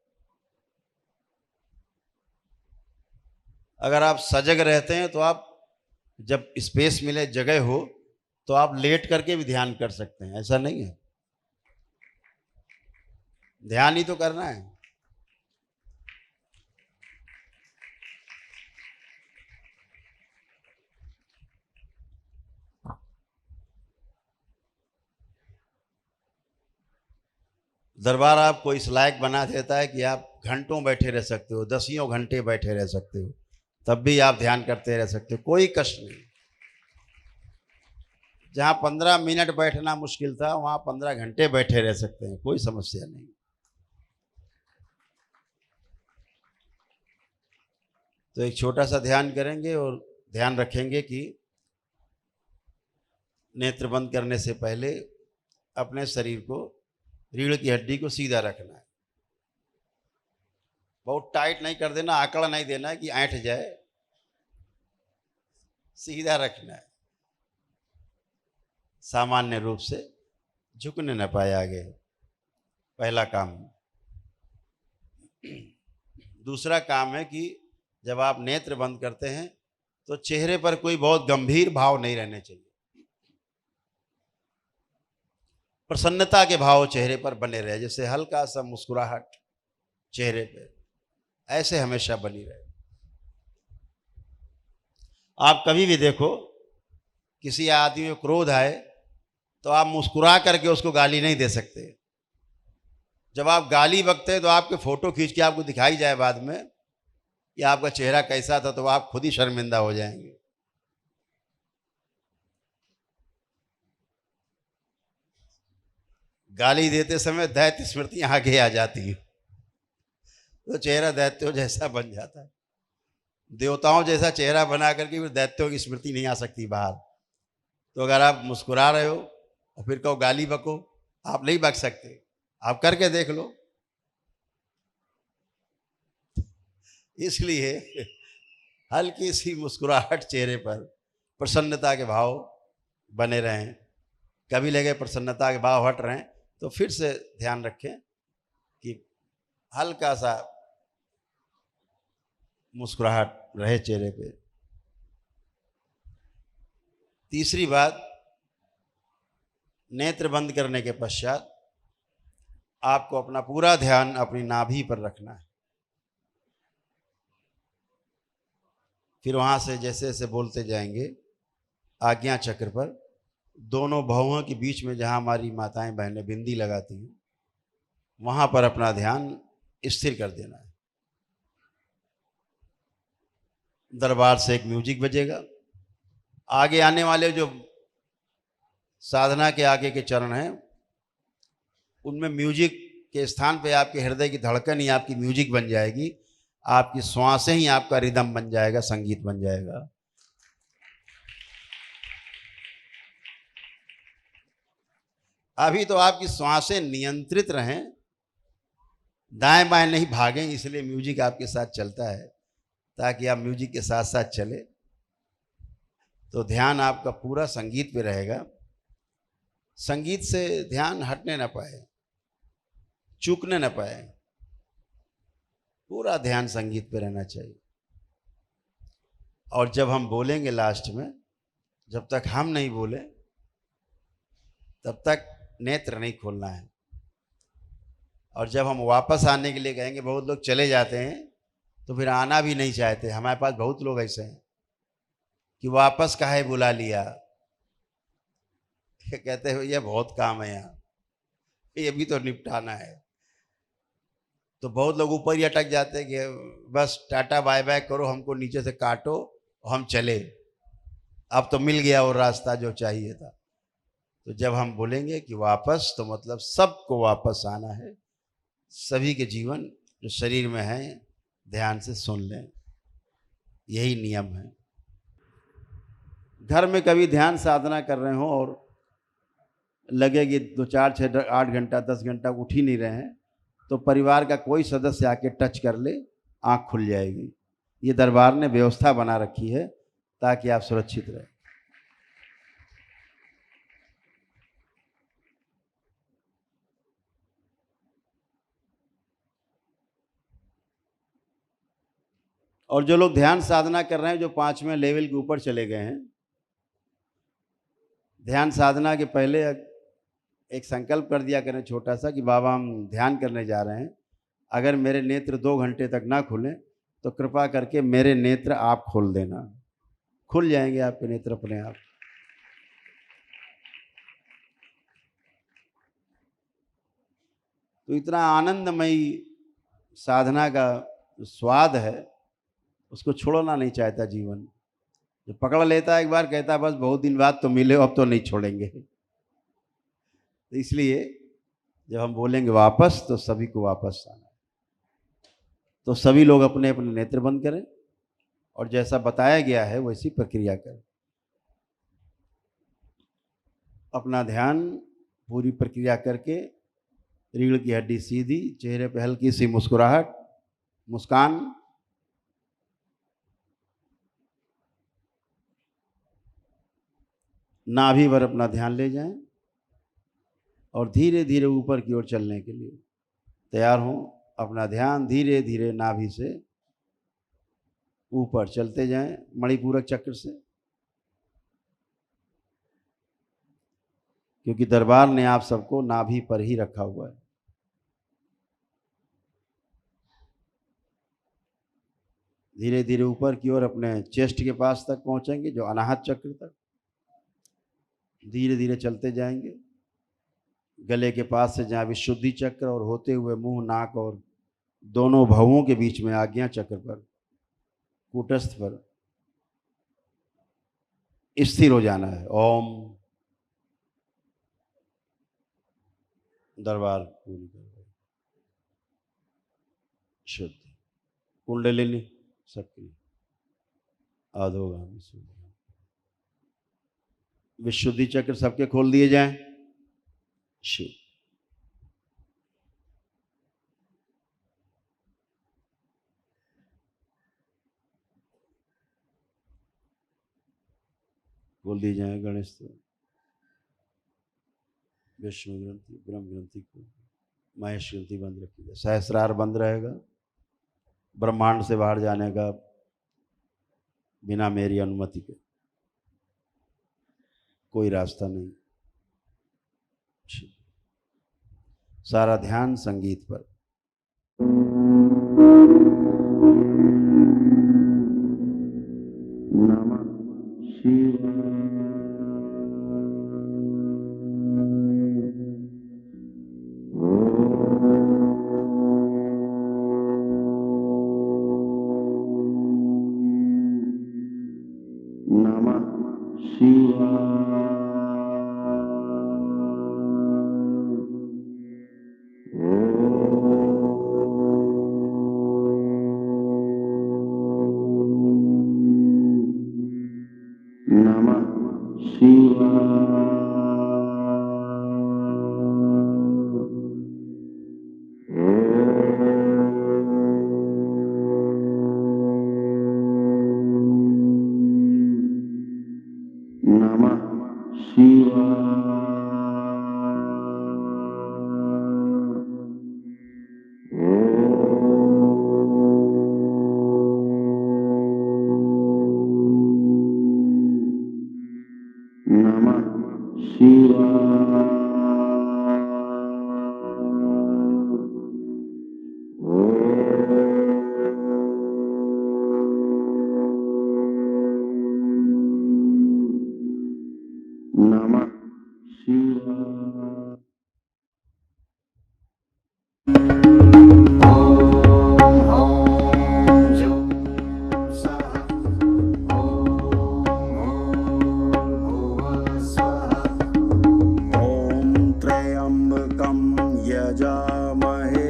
अगर आप सजग रहते हैं तो आप जब स्पेस मिले, जगह हो, तो आप लेट करके भी ध्यान कर सकते हैं, ऐसा नहीं है। ध्यान ही तो करना है। दरबार आपको इस लायक बना देता है कि आप घंटों बैठे रह सकते हो, दसियों घंटे बैठे रह सकते हो, तब भी आप ध्यान करते रह सकते हो, कोई कष्ट नहीं। जहाँ 15 मिनट बैठना मुश्किल था, वहाँ 15 घंटे बैठे रह सकते हैं, कोई समस्या नहीं। तो एक छोटा सा ध्यान करेंगे और ध्यान रखेंगे कि नेत्र बंद करने से पहले अपने शरीर को, रीढ़ की हड्डी को सीधा रखना है। बहुत टाइट नहीं कर देना, आंकड़ा नहीं देना है कि ऐंठ जाए, सीधा रखना है। सामान्य रूप से झुकने न पाए आगे, पहला काम। दूसरा काम है कि जब आप नेत्र बंद करते हैं तो चेहरे पर कोई बहुत गंभीर भाव नहीं रहने चाहिए। प्रसन्नता के भाव चेहरे पर बने रहे, जैसे हल्का सा मुस्कुराहट चेहरे पे, ऐसे हमेशा बनी रहे। आप कभी भी देखो, किसी आदमी में क्रोध आए तो आप मुस्कुरा करके उसको गाली नहीं दे सकते। जब आप गाली बकते हैं तो आपके फोटो खींच के आपको दिखाई जाए बाद में कि आपका चेहरा कैसा था, तो आप खुद ही शर्मिंदा हो जाएंगे। गाली देते समय दैत्य स्मृति आगे आ जाती है, तो चेहरा दैत्यों जैसा बन जाता है। देवताओं जैसा चेहरा बना करके फिर दैत्यों की स्मृति नहीं आ सकती बाहर। तो अगर आप मुस्कुरा रहे हो और फिर कहो गाली बको, आप नहीं बक सकते, आप करके देख लो। इसलिए हल्की सी मुस्कुराहट चेहरे पर, प्रसन्नता के भाव बने रहें। कभी लगे प्रसन्नता के भाव हट रहे हैं तो फिर से ध्यान रखें कि हल्का सा मुस्कुराहट रहे चेहरे पे। तीसरी बात, नेत्र बंद करने के पश्चात आपको अपना पूरा ध्यान अपनी नाभि पर रखना है। फिर वहां से जैसे जैसे बोलते जाएंगे आज्ञा चक्र पर, दोनों भौहों के बीच में जहां हमारी माताएं बहनें बिंदी लगाती हैं वहां पर अपना ध्यान स्थिर कर देना है। दरबार से एक म्यूजिक बजेगा। आगे आने वाले जो साधना के आगे के चरण हैं उनमें म्यूजिक के स्थान पे आपके हृदय की धड़कन ही आपकी म्यूजिक बन जाएगी, आपकी श्वासें ही आपका रिदम बन जाएगा, संगीत बन जाएगा। अभी तो आपकी श्वासें नियंत्रित रहें, दाएं बाएं नहीं भागें, इसलिए म्यूजिक आपके साथ चलता है ताकि आप म्यूजिक के साथ साथ चले तो ध्यान आपका पूरा संगीत पे रहेगा। संगीत से ध्यान हटने न पाए, चूकने न पाए, पूरा ध्यान संगीत पे रहना चाहिए। और जब हम बोलेंगे लास्ट में, जब तक हम नहीं बोले तब तक नेत्र नहीं खोलना है। और जब हम वापस आने के लिए कहेंगे, बहुत लोग चले जाते हैं तो फिर आना भी नहीं चाहते। हमारे पास बहुत लोग ऐसे हैं कि वापस काहे बुला लिया, कहते हैं ये बहुत काम है यहाँ, ये भी तो निपटाना है। तो बहुत लोग ऊपर ही अटक जाते हैं कि बस टाटा बाय बाय करो, हमको नीचे से काटो, हम चले, अब तो मिल गया वो रास्ता जो चाहिए था। तो जब हम बोलेंगे कि वापस, तो मतलब सबको वापस आना है। सभी के जीवन जो शरीर में है ध्यान से सुन लें, यही नियम है। घर में कभी ध्यान साधना कर रहे हो और लगे कि 2 4 6 8 घंटा 10 घंटा उठ ही नहीं रहे हैं, तो परिवार का कोई सदस्य आके टच कर ले, आँख खुल जाएगी। ये दरबार ने व्यवस्था बना रखी है ताकि आप सुरक्षित रहें। और जो लोग ध्यान साधना कर रहे हैं, जो 5वें लेवल के ऊपर चले गए हैं, ध्यान साधना के पहले एक संकल्प कर दिया करें छोटा सा कि बाबा हम ध्यान करने जा रहे हैं, अगर मेरे नेत्र 2 घंटे तक ना खुलें तो कृपा करके मेरे नेत्र आप खोल देना। खुल जाएंगे आपके नेत्र अपने आप। तो इतना आनंदमयी साधना का स्वाद है, उसको छोड़ना नहीं चाहता जीवन। जो पकड़ लेता है एक बार, कहता है बस बहुत दिन बाद तो मिले, अब तो नहीं छोड़ेंगे। तो इसलिए जब हम बोलेंगे वापस, तो सभी को वापस आना। तो सभी लोग अपने अपने नेत्र बंद करें और जैसा बताया गया है वैसी प्रक्रिया करें। अपना ध्यान पूरी प्रक्रिया करके रीढ़ की हड्डी सीधी, चेहरे पे हल्की सी मुस्कुराहट, मुस्कान, नाभि पर अपना ध्यान ले जाएं और धीरे धीरे ऊपर की ओर चलने के लिए तैयार हों। अपना ध्यान धीरे धीरे नाभि से ऊपर चलते जाएं, मणिपूरक चक्र से, क्योंकि दरबार ने आप सबको नाभि पर ही रखा हुआ है। धीरे धीरे ऊपर की ओर अपने चेस्ट के पास तक पहुंचेंगे, जो अनाहत चक्र तक धीरे धीरे चलते जाएंगे। गले के पास से जहाँ विशुद्धि चक्र और होते हुए मुंह, नाक और दोनों भवों के बीच में आज्ञा चक्र पर, कूटस्थ पर स्थिर हो जाना है। ओम। दरबार पूरी कर शुद्ध कुंडलिनी सक्रिय अधोगामी विशुद्धि चक्र सबके खोल दिए जाएं। शिव। बोल दी जाए गणेश स्तोत्र, विष्णु ग्रंथि, ब्रह्म ग्रंथि को महेश ग्रंथि बंद रखी जाए। सहस्रार बंद रहेगा। ब्रह्मांड से बाहर जाने का बिना मेरी अनुमति के कोई रास्ता नहीं। सारा ध्यान संगीत पर। नमः शिवाय। नमः शिवाय। नमः शिवाय। नमः नमः शिवाय। यजामहे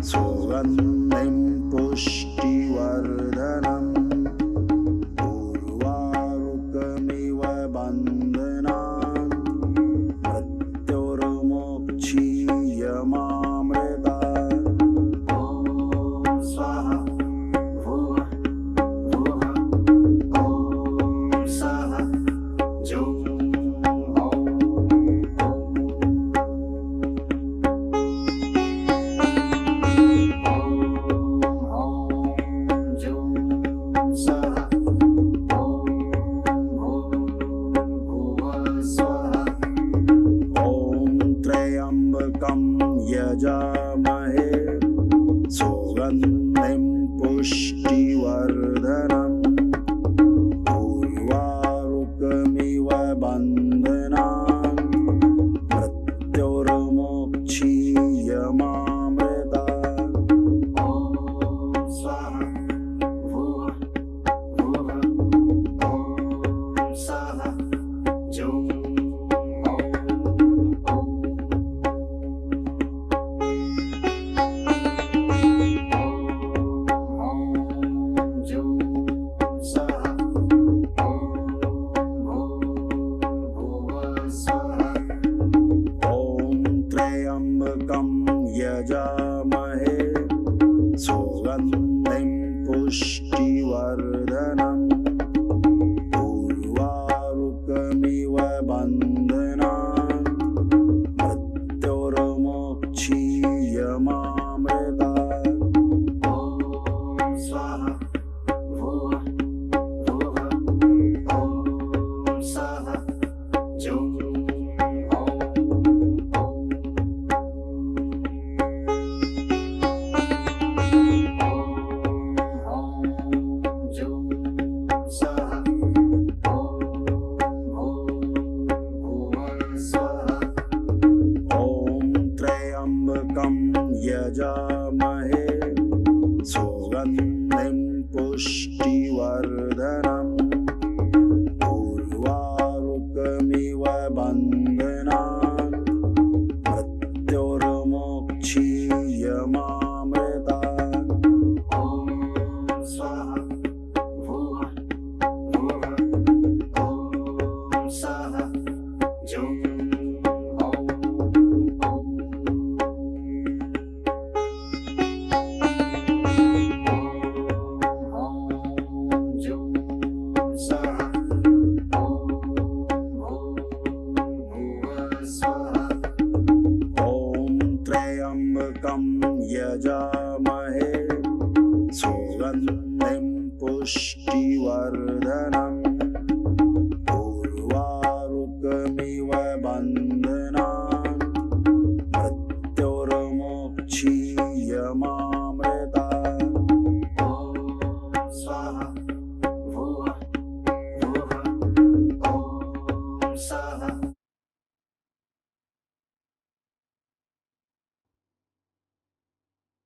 सुगन्धिं पुष्टिवर्धनम् उर्वारुकमिव बन्धनान् मृत्युर्मोक्षीयमामृतात्। ॐ स्वाहा भुवः भुवः ॐ स्वाहा जुः। यजामहे सुगन्धिं पुष्टिवर्धनम् उर्वारुकमिव बन्धनान् मृत्युर्मोक्षीयमामृतात्। ॐ स्वाहा भुवः भुवः ॐ स्वाहा जुः। यजामहे सुगन्धिं पुष्टिवर्धनम् उर्वारुकमिव बन्धनान् मृत्युर्मोक्षीयमामृतात्। ॐ स्वाहा भुवः भुवः ॐ स्वाहा जुः। यजामहे सुगन्धिं पुष्टिवर्धनम् उर्वारुकमिव बन्धनान् मृत्युर्मोक्षीयमामृतात्। ॐ स्वाहा भुवः भुवः ॐ स्वाहा जुः। यजामहे सुगन्धिं पुष्टिवर्धनम् उर्वारुकमिव बन्धनान् मृत्युर्मुक्षीयमामृतात्। ॐ स्वाहा भुवः भुवः ॐ स्वाहा।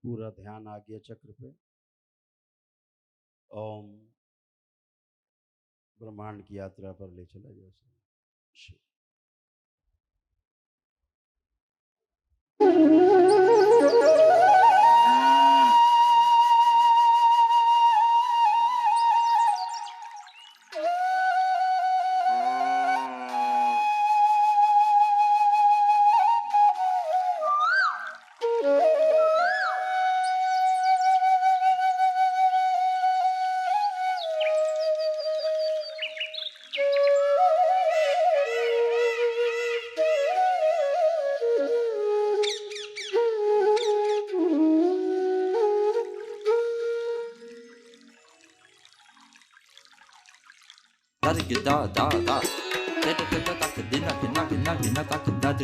पूरा ध्यान आज्ञा चक्र पे। ओम ब्रह्मांड की यात्रा पर ले चला जाए। da da da da da da da da dinna dinna dinna dinna da da da da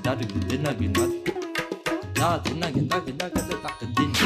da dinna dinna da dinna dinna dinna da dinna.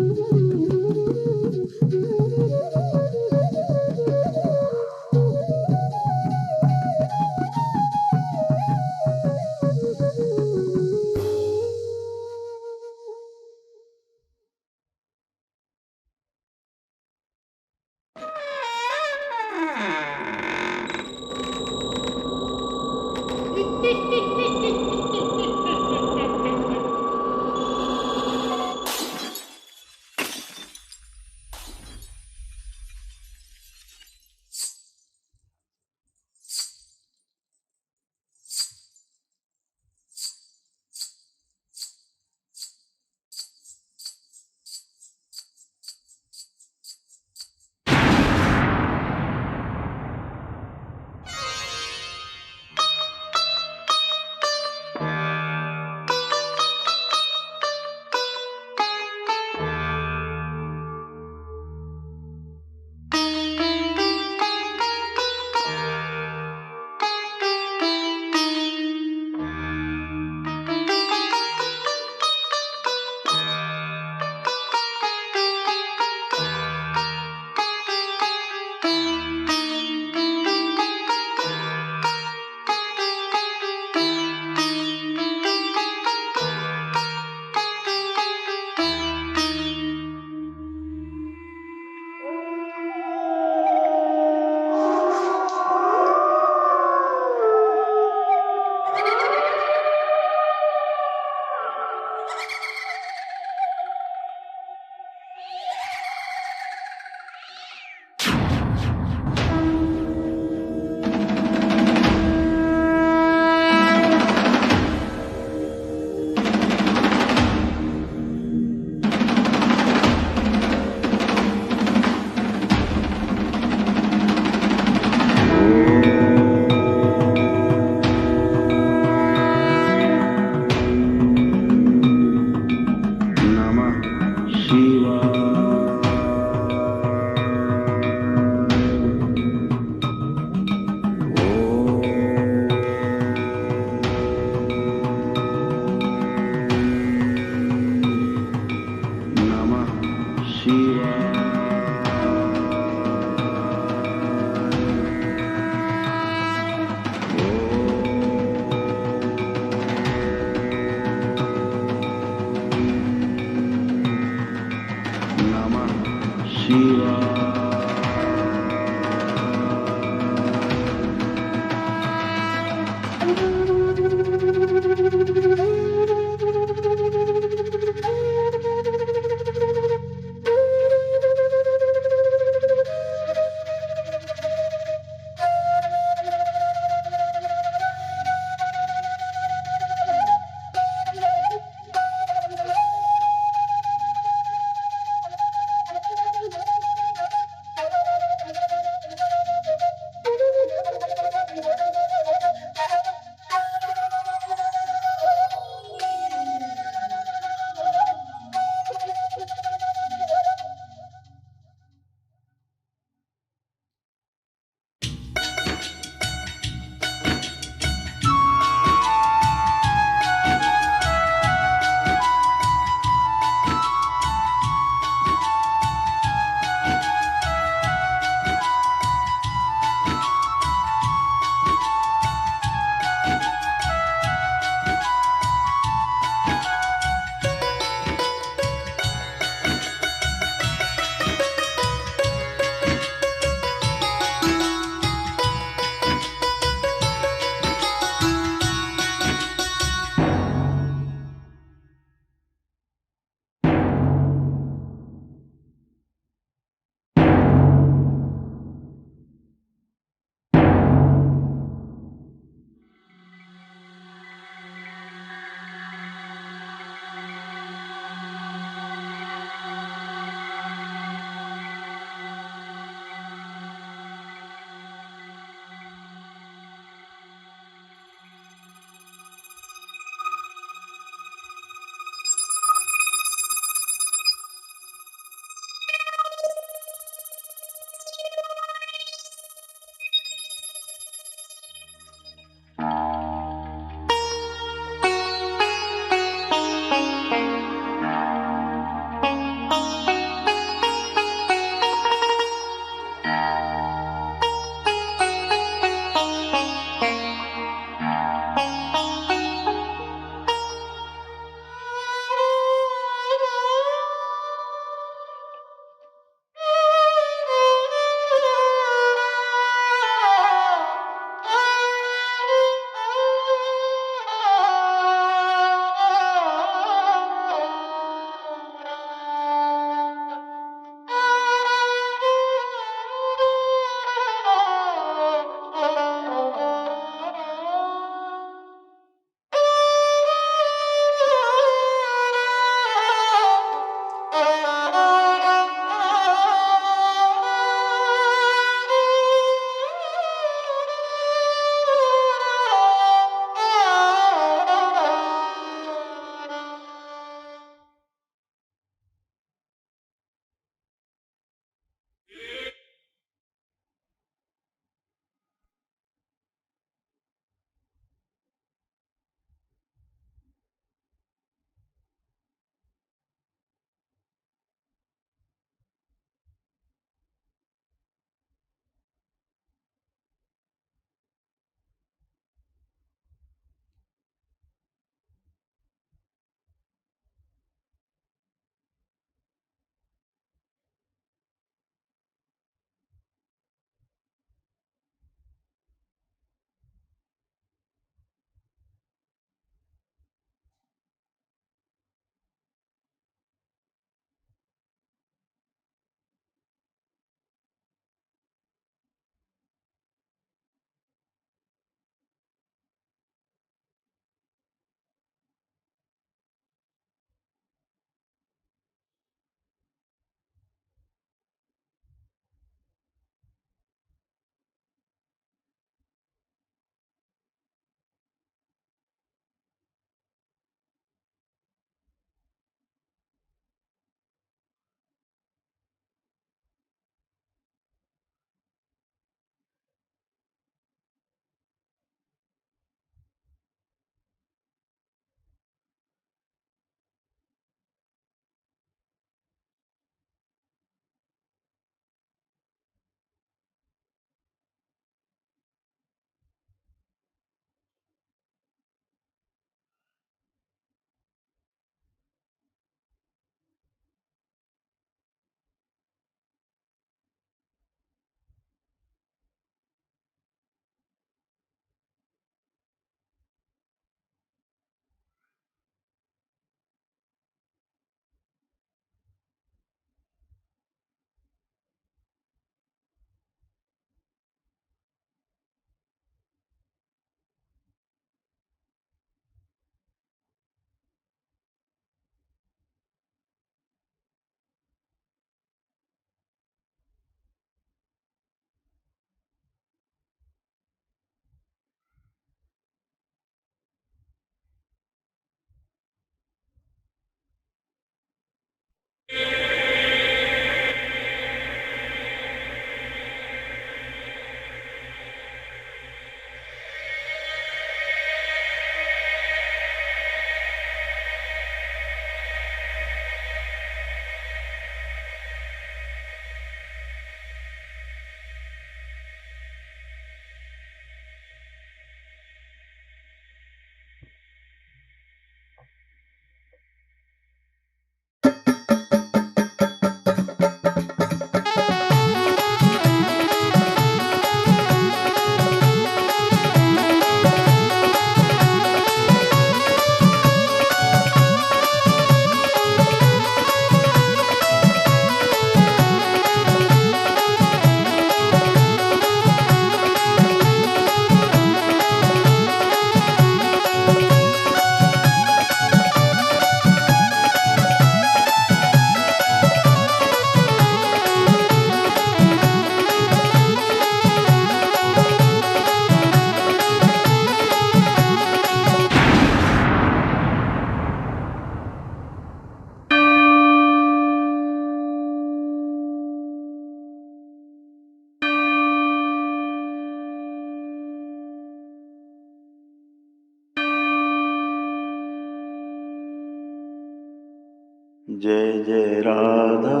जय जय राधा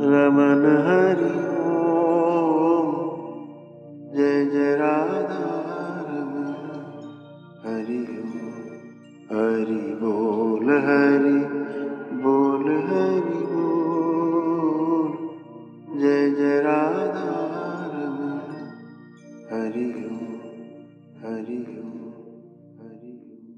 रमन हरि ओम। जय जय राधा रमन हरि ओम। हरि बोल हरि बोल हरि बोल। जय जय राधा रमन हरि ओम हरि ओम हरि ओम।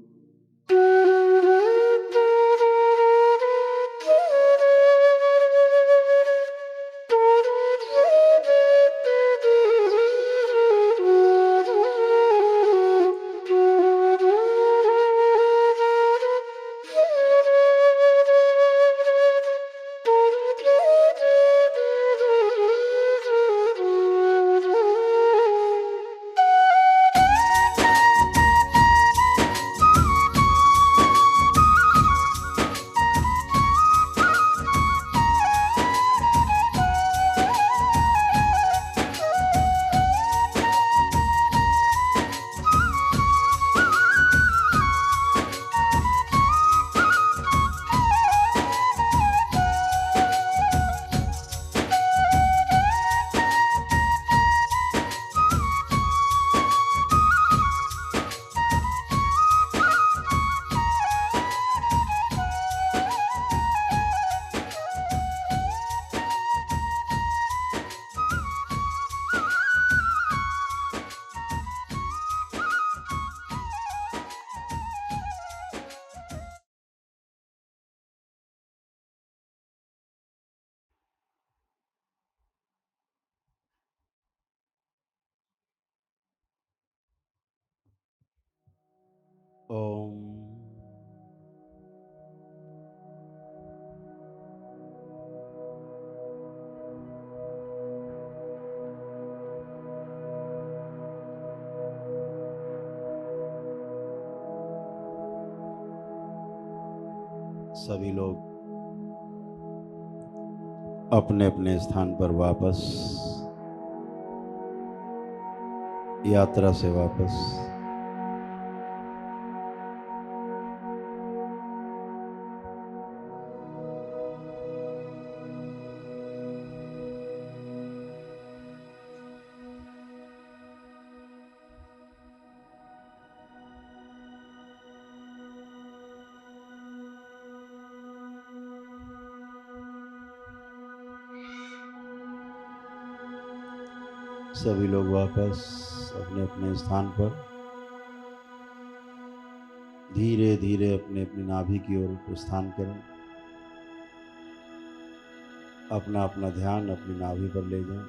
ओम। सभी लोग अपने अपने स्थान पर वापस, यात्रा से वापस। सभी लोग वापस अपने अपने स्थान पर धीरे धीरे अपने अपनी नाभि की ओर प्रस्थान करें। अपना अपना ध्यान अपनी नाभि पर ले जाएं।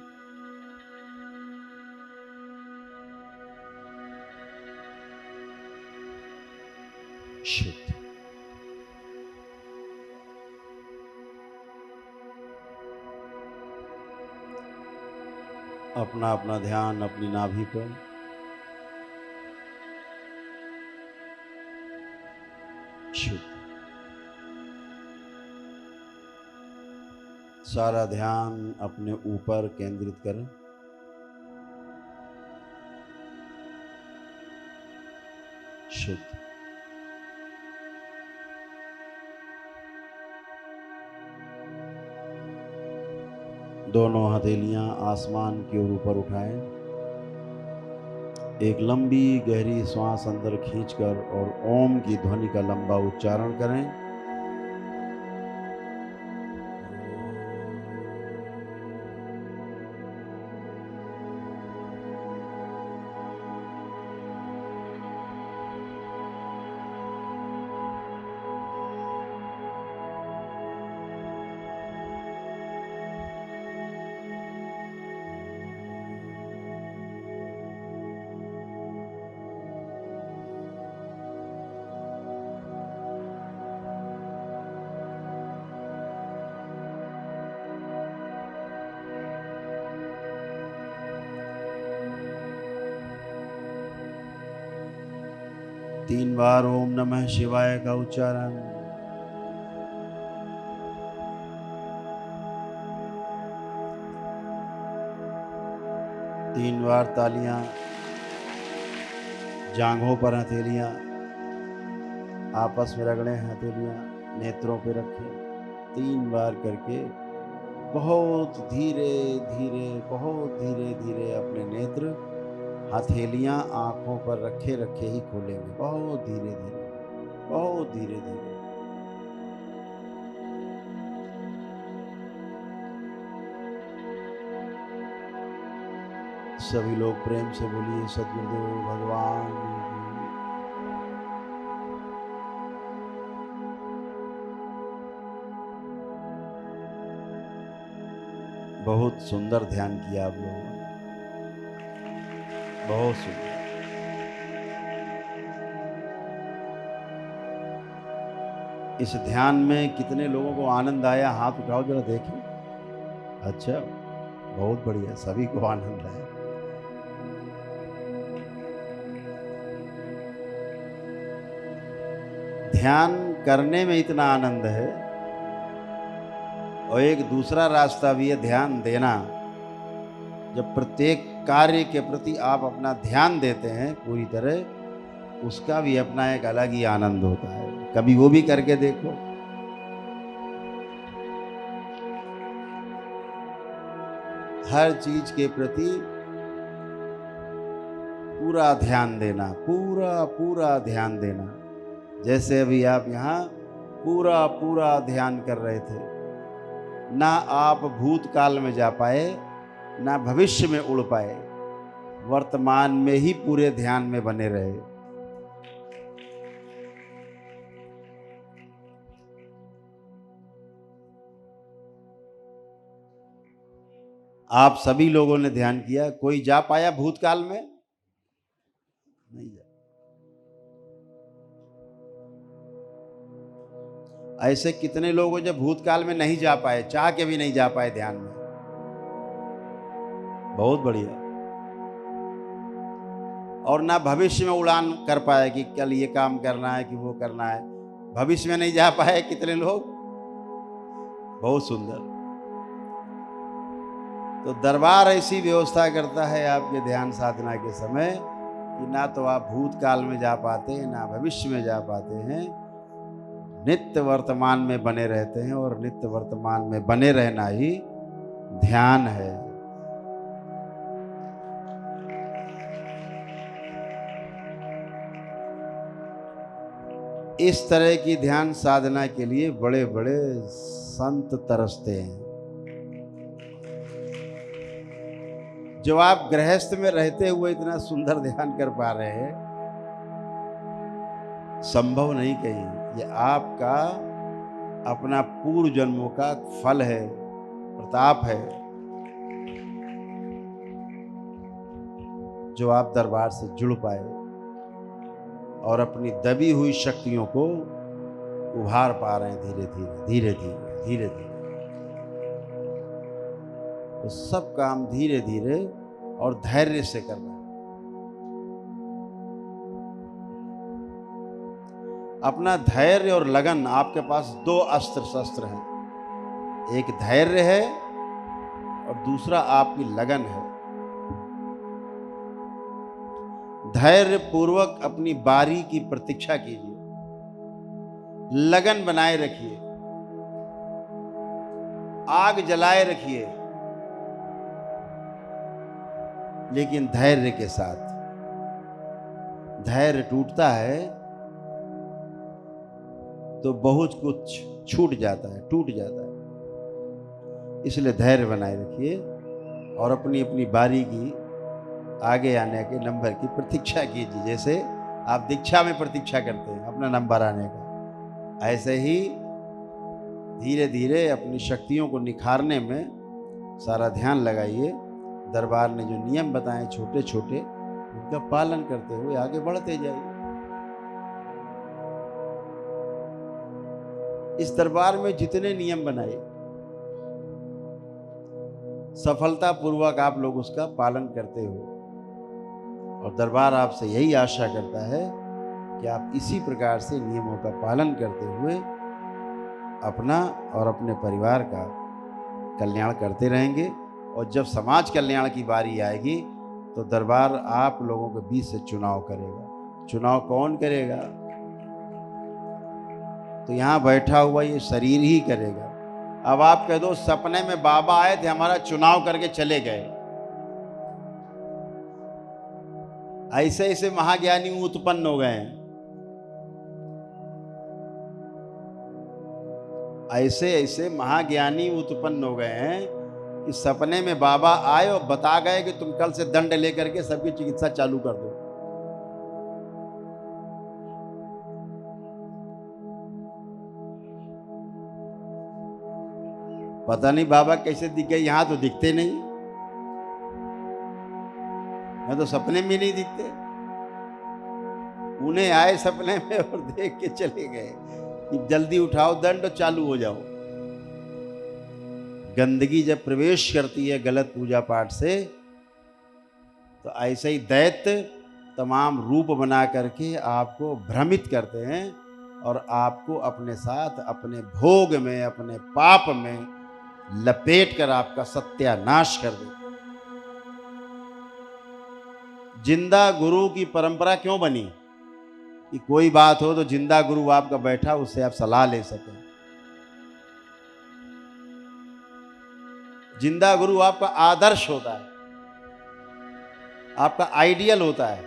शुद्ध। अपना अपना ध्यान अपनी नाभि पर। शुद्ध। सारा ध्यान अपने ऊपर केंद्रित करें। शुद्ध। दोनों हथेलियां आसमान की ओर ऊपर उठाएं। एक लंबी गहरी श्वास अंदर खींचकर और ओम की ध्वनि का लंबा उच्चारण करें। तीन बार ओम नमः शिवाय का उच्चारण। तीन बार तालियां। जांघों पर हथेलियां आपस में रगड़ें, हथेलियां नेत्रों पे रखें। 3 बार करके बहुत धीरे धीरे, बहुत धीरे धीरे अपने नेत्र हथेलियां आंखों पर रखे रखे ही खोलेंगे। बहुत धीरे धीरे, बहुत धीरे धीरे। सभी लोग प्रेम से बोलिए सद्गुरुदेव भगवान की। बहुत सुंदर ध्यान किया आप लोगों ने, बहुत सुंदर। इस ध्यान में कितने लोगों को आनंद आया? हाथ उठाओ जरा देखें। अच्छा, बहुत बढ़िया, सभी को आनंद आया। ध्यान करने में इतना आनंद है, और एक दूसरा रास्ता भी है ध्यान देना। जब प्रत्येक कार्य के प्रति आप अपना ध्यान देते हैं पूरी तरह, उसका भी अपना एक अलग ही आनंद होता है। कभी वो भी करके देखो। हर चीज के प्रति पूरा ध्यान देना, पूरा पूरा ध्यान देना। जैसे अभी आप यहाँ पूरा पूरा ध्यान कर रहे थे, ना आप भूतकाल में जा पाए, ना भविष्य में उड़ पाए, वर्तमान में ही पूरे ध्यान में बने रहे। आप सभी लोगों ने ध्यान किया। कोई जा पाया भूतकाल में? नहीं जा। ऐसे कितने लोग हैं जो भूतकाल में नहीं जा पाए, चाह के भी नहीं जा पाए ध्यान में? बहुत बढ़िया। और ना भविष्य में उड़ान कर पाए कि कल ये काम करना है कि वो करना है, भविष्य में नहीं जा पाए कितने लोग? बहुत सुंदर। तो दरबार ऐसी व्यवस्था करता है आपके ध्यान साधना के समय कि ना तो आप भूतकाल में जा पाते हैं, ना भविष्य में जा पाते हैं, नित्य वर्तमान में बने रहते हैं। और नित्य वर्तमान में बने रहना ही ध्यान है। इस तरह की ध्यान साधना के लिए बड़े बड़े संत तरसते हैं। जो आप गृहस्थ में रहते हुए इतना सुंदर ध्यान कर पा रहे हैं, संभव नहीं कहीं। ये आपका अपना पूर्व जन्मों का फल है, प्रताप है, जो आप दरबार से जुड़ पाए और अपनी दबी हुई शक्तियों को उभार पा रहे हैं धीरे धीरे धीरे धीरे धीरे धीरे। तो सब काम धीरे धीरे और धैर्य से करना है। अपना धैर्य और लगन, आपके पास 2 अस्त्र शस्त्र हैं। एक धैर्य है और दूसरा आपकी लगन है। धैर्य पूर्वक अपनी बारी की प्रतीक्षा कीजिए, लगन बनाए रखिए, आग जलाए रखिए, लेकिन धैर्य के साथ। धैर्य टूटता है तो बहुत कुछ छूट जाता है, टूट जाता है। इसलिए धैर्य बनाए रखिए और अपनी अपनी बारी की आगे आने के नंबर की प्रतीक्षा कीजिए। जैसे आप दीक्षा में प्रतीक्षा करते हैं अपना नंबर आने का, ऐसे ही धीरे धीरे अपनी शक्तियों को निखारने में सारा ध्यान लगाइए। दरबार ने जो नियम बताए छोटे छोटे, उनका पालन करते हुए आगे बढ़ते जाइए। इस दरबार में जितने नियम बनाए, सफलता पूर्वक आप लोग उसका पालन करते हो। और दरबार आपसे यही आशा करता है कि आप इसी प्रकार से नियमों का पालन करते हुए अपना और अपने परिवार का कल्याण करते रहेंगे। और जब समाज कल्याण की बारी आएगी तो दरबार आप लोगों के बीच से चुनाव करेगा। चुनाव कौन करेगा? तो यहाँ बैठा हुआ ये शरीर ही करेगा। अब आप कह दो सपने में बाबा आए थे, हमारा चुनाव करके चले गए। ऐसे ऐसे महाज्ञानी उत्पन्न हो गए हैं, ऐसे ऐसे महाज्ञानी उत्पन्न हो गए हैं कि सपने में बाबा आए और बता गए कि तुम कल से दंड लेकर के सबकी चिकित्सा चालू कर दो। पता नहीं बाबा कैसे दिखे, यहां तो दिखते नहीं, मैं तो सपने में नहीं दिखते। उन्हें आए सपने में और देख के चले गए कि जल्दी उठाओ दंड और चालू हो जाओ। गंदगी जब प्रवेश करती है गलत पूजा पाठ से, तो ऐसे ही दैत्य तमाम रूप बना करके आपको भ्रमित करते हैं और आपको अपने साथ अपने भोग में, अपने पाप में लपेट कर आपका सत्यानाश कर देते। जिंदा गुरु की परंपरा क्यों बनी कि कोई बात हो तो जिंदा गुरु आपका बैठा, उससे आप सलाह ले सकें। जिंदा गुरु आपका आदर्श होता है, आपका आइडियल होता है,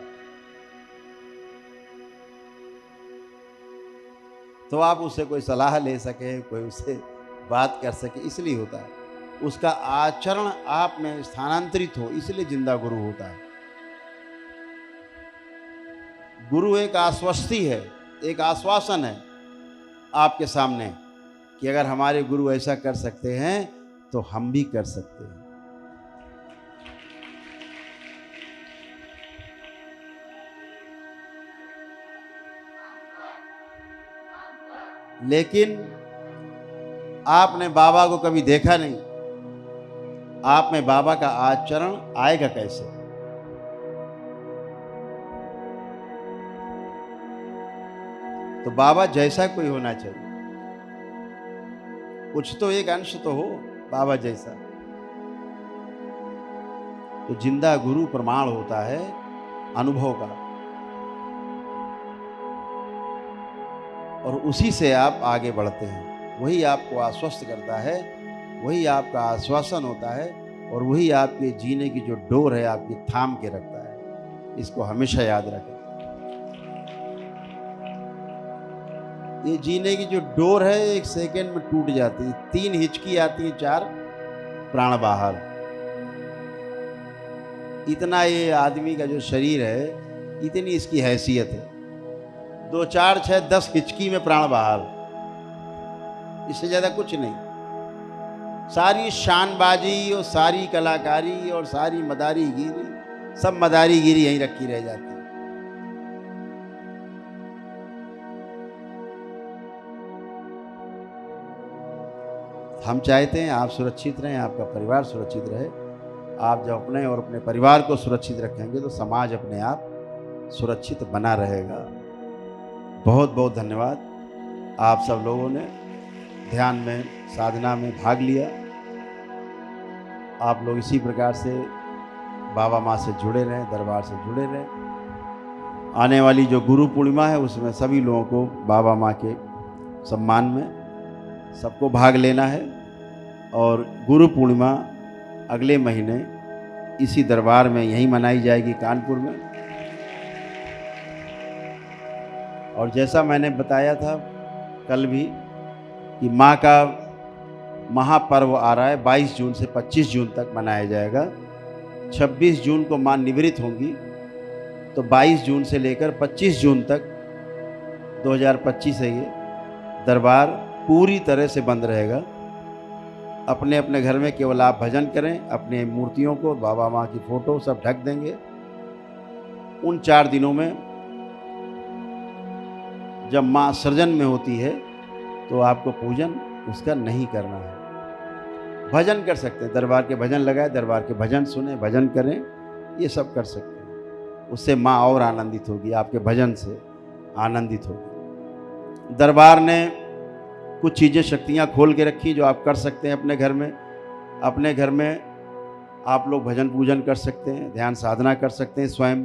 तो आप उससे कोई सलाह ले सके, कोई उससे बात कर सके, इसलिए होता है। उसका आचरण आप में स्थानांतरित हो, इसलिए जिंदा गुरु होता है। गुरु एक आश्वस्ति है, एक आश्वासन है आपके सामने कि अगर हमारे गुरु ऐसा कर सकते हैं तो हम भी कर सकते हैं। लेकिन आपने बाबा को कभी देखा नहीं, आप में बाबा का आचरण आएगा कैसे? तो बाबा जैसा कोई होना चाहिए, कुछ तो एक अंश तो हो बाबा जैसा। तो जिंदा गुरु प्रमाण होता है अनुभव का, और उसी से आप आगे बढ़ते हैं। वही आपको आश्वस्त करता है, वही आपका आश्वासन होता है, और वही आपके जीने की जो डोर है आपकी थाम के रखता है। इसको हमेशा याद रखें। ये जीने की जो डोर है एक सेकंड में टूट जाती है। 3 हिचकी आती है, 4 प्राण बाहर। इतना ये आदमी का जो शरीर है, इतनी इसकी हैसियत है। 2, 4, 6, 10 हिचकी में प्राण बाहर, इससे ज्यादा कुछ नहीं। सारी शानबाजी और सारी कलाकारी और सारी मदारीगिरी, सब मदारीगिरी यहीं रखी रह जाती है। हम चाहते हैं आप सुरक्षित रहें, आपका परिवार सुरक्षित रहे। आप जब अपने और अपने परिवार को सुरक्षित रखेंगे तो समाज अपने आप सुरक्षित बना रहेगा। बहुत बहुत धन्यवाद। आप सब लोगों ने ध्यान में, साधना में भाग लिया। आप लोग इसी प्रकार से बाबा माँ से जुड़े रहें, दरबार से जुड़े रहें। आने वाली जो गुरु पूर्णिमा है उसमें सभी लोगों को बाबा माँ के सम्मान में सबको भाग लेना है। और गुरु पूर्णिमा अगले महीने इसी दरबार में यहीं मनाई जाएगी, कानपुर में। और जैसा मैंने बताया था कल भी कि माँ का महापर्व आ रहा है, 22 जून से 25 जून तक मनाया जाएगा। 26 जून को माँ निवृत्त होंगी, तो 22 जून से लेकर 25 जून तक 2025 है ये दरबार पूरी तरह से बंद रहेगा। अपने अपने घर में केवल आप भजन करें, अपने मूर्तियों को, बाबा माँ की फ़ोटो सब ढक देंगे। उन 4 दिनों में जब माँ सृजन में होती है तो आपको पूजन उसका नहीं करना है। भजन कर सकते हैं, दरबार के भजन लगाए, दरबार के भजन सुने, भजन करें, ये सब कर सकते हैं। उससे माँ और आनंदित होगी, आपके भजन से आनंदित होगी। दरबार ने कुछ चीज़ें, शक्तियाँ खोल के रखी जो आप कर सकते हैं अपने घर में। अपने घर में आप लोग भजन पूजन कर सकते हैं, ध्यान साधना कर सकते हैं स्वयं।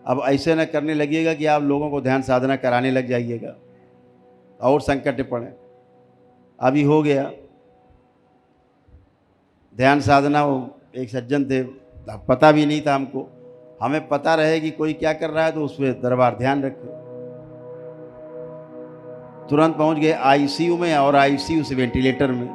अब ऐसे न करने लगिएगा कि आप लोगों को ध्यान साधना कराने लग जाइएगा और संकट पड़े। अभी हो गया ध्यान साधना। वो एक सज्जन थे, पता भी नहीं था हमको, हमें पता रहे कि कोई क्या कर रहा है तो उस पर दरबार ध्यान रखे। तुरंत पहुंच गए आईसीयू में, और आईसीयू से वेंटिलेटर में।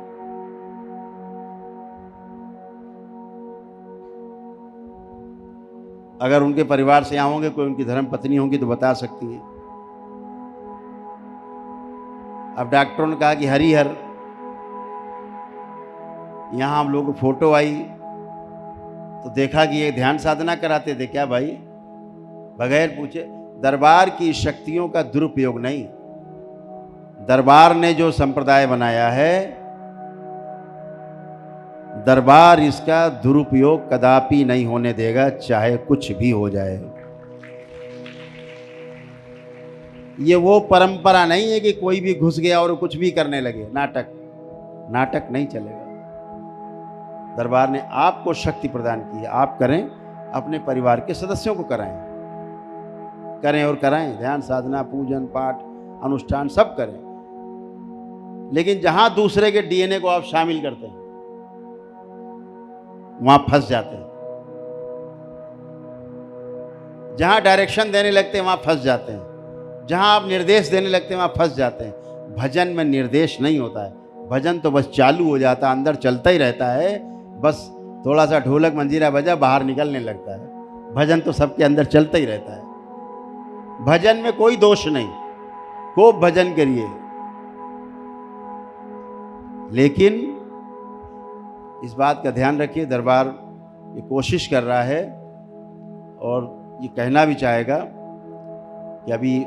अगर उनके परिवार से यहाँ होंगे, कोई उनकी धर्म पत्नी होंगी तो बता सकती हैं। अब डॉक्टरों ने कहा कि हरिहर, यहाँ हम लोगों को फोटो आई तो देखा कि ये ध्यान साधना कराते थे। क्या भाई? बगैर पूछे। दरबार की शक्तियों का दुरुपयोग नहीं। दरबार ने जो संप्रदाय बनाया है, दरबार इसका दुरुपयोग कदापि नहीं होने देगा, चाहे कुछ भी हो जाए। ये वो परंपरा नहीं है कि कोई भी घुस गया और कुछ भी करने लगे। नाटक नहीं चलेगा। दरबार ने आपको शक्ति प्रदान की है, आप करें, अपने परिवार के सदस्यों को करें और कराएं। ध्यान साधना, पूजन पाठ, अनुष्ठान सब करें। लेकिन जहां दूसरे के डीएनए को आप शामिल करते हैं, वहां फंस जाते हैं। जहां डायरेक्शन देने लगते हैं वहां फंस जाते हैं। जहां आप निर्देश देने लगते हैं वहां फंस जाते हैं। भजन में निर्देश नहीं होता है। भजन तो बस चालू हो जाता है, अंदर चलता ही रहता है। बस थोड़ा सा ढोलक मंजीरा बजा, बाहर निकलने लगता है। भजन तो सबके अंदर चलता ही रहता है। भजन में कोई दोष नहीं, खूब भजन करिए। लेकिन इस बात का ध्यान रखिए, दरबार ये कोशिश कर रहा है और ये कहना भी चाहेगा कि अभी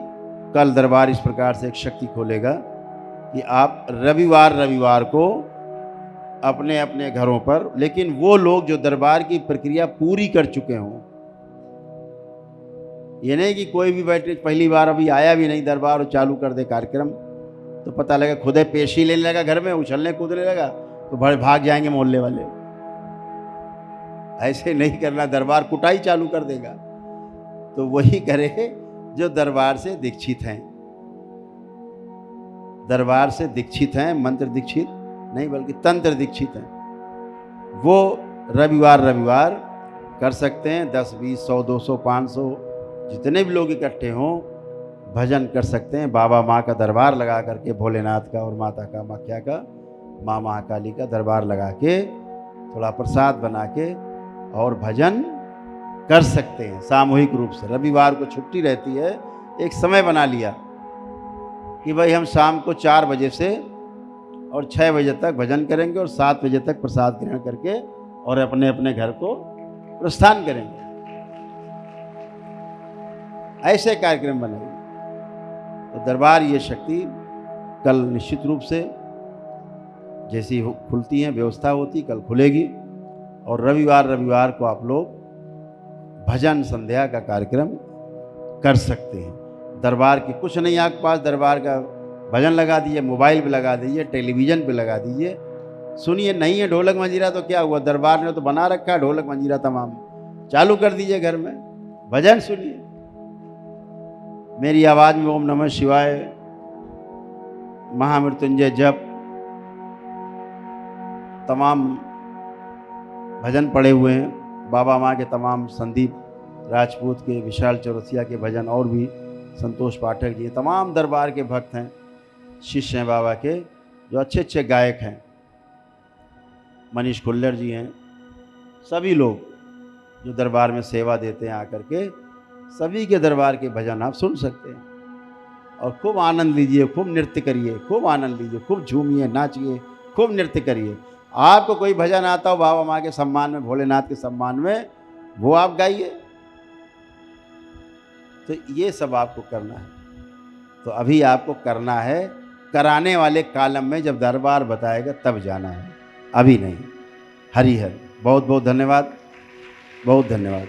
कल दरबार इस प्रकार से एक शक्ति खोलेगा कि आप रविवार को अपने अपने घरों पर, लेकिन वो लोग जो दरबार की प्रक्रिया पूरी कर चुके हों, ये नहीं कि कोई भी बैठे पहली बार अभी आया भी नहीं दरबार और चालू कर दे कार्यक्रम, तो पता लगा खुदे पेशी लेने लगा, घर में उछलने कूदने लगा, तो बड़े भाग जाएंगे मोहल्ले वाले। ऐसे नहीं करना, दरबार कुटाई चालू कर देगा। तो वही करे जो दरबार से दीक्षित हैं। दरबार से दीक्षित हैं, मंत्र दीक्षित नहीं बल्कि तंत्र दीक्षित हैं। वो रविवार कर सकते हैं। 10, 20, 100, 200, 500 जितने भी लोग इकट्ठे हों, भजन कर सकते हैं। बाबा माँ का दरबार लगा करके, भोलेनाथ का और माता का माख्या का, माँ महाकाली का दरबार लगा के, थोड़ा प्रसाद बना के और भजन कर सकते हैं सामूहिक रूप से। रविवार को छुट्टी रहती है, एक समय बना लिया कि भाई हम शाम को 4 बजे से और 6 बजे तक भजन करेंगे और 7 बजे तक प्रसाद ग्रहण करके और अपने अपने घर को प्रस्थान करेंगे। ऐसे कार्यक्रम बनेंगे। तो दरबार ये शक्ति कल निश्चित रूप से जैसी खुलती हैं, व्यवस्था होती, कल खुलेगी। और रविवार को आप लोग भजन संध्या का कार्यक्रम कर सकते हैं। दरबार की कुछ नहीं आपके पास, दरबार का भजन लगा दीजिए, मोबाइल पे लगा दीजिए, टेलीविज़न पे लगा दीजिए, सुनिए। नहीं है ढोलक मंजीरा तो क्या हुआ, दरबार ने तो बना रखा है ढोलक मंजीरा तमाम, चालू कर दीजिए घर में, भजन सुनिए। मेरी आवाज़ में ओम नमः शिवाय, महामृत्युंजय जप, तमाम भजन पड़े हुए हैं। बाबा माँ के तमाम, संदीप राजपूत के, विशाल चौरसिया के भजन, और भी संतोष पाठक जी, तमाम दरबार के भक्त हैं, शिष्य हैं बाबा के, जो अच्छे अच्छे गायक हैं। मनीष खुल्लर जी हैं। सभी लोग जो दरबार में सेवा देते हैं आकर के, सभी के दरबार के भजन आप सुन सकते हैं। और खूब आनंद लीजिए, खूब नृत्य करिए, खूब आनंद लीजिए, खूब झूमिए, नाचिए, खूब नृत्य करिए। आपको कोई भजन आता हो बाबा माँ के सम्मान में, भोलेनाथ के सम्मान में, वो आप गाइए। तो ये सब आपको करना है। तो अभी आपको करना है, कराने वाले कालम में जब दरबार बताएगा तब जाना है, अभी नहीं। हरिहर। बहुत बहुत धन्यवाद, बहुत धन्यवाद।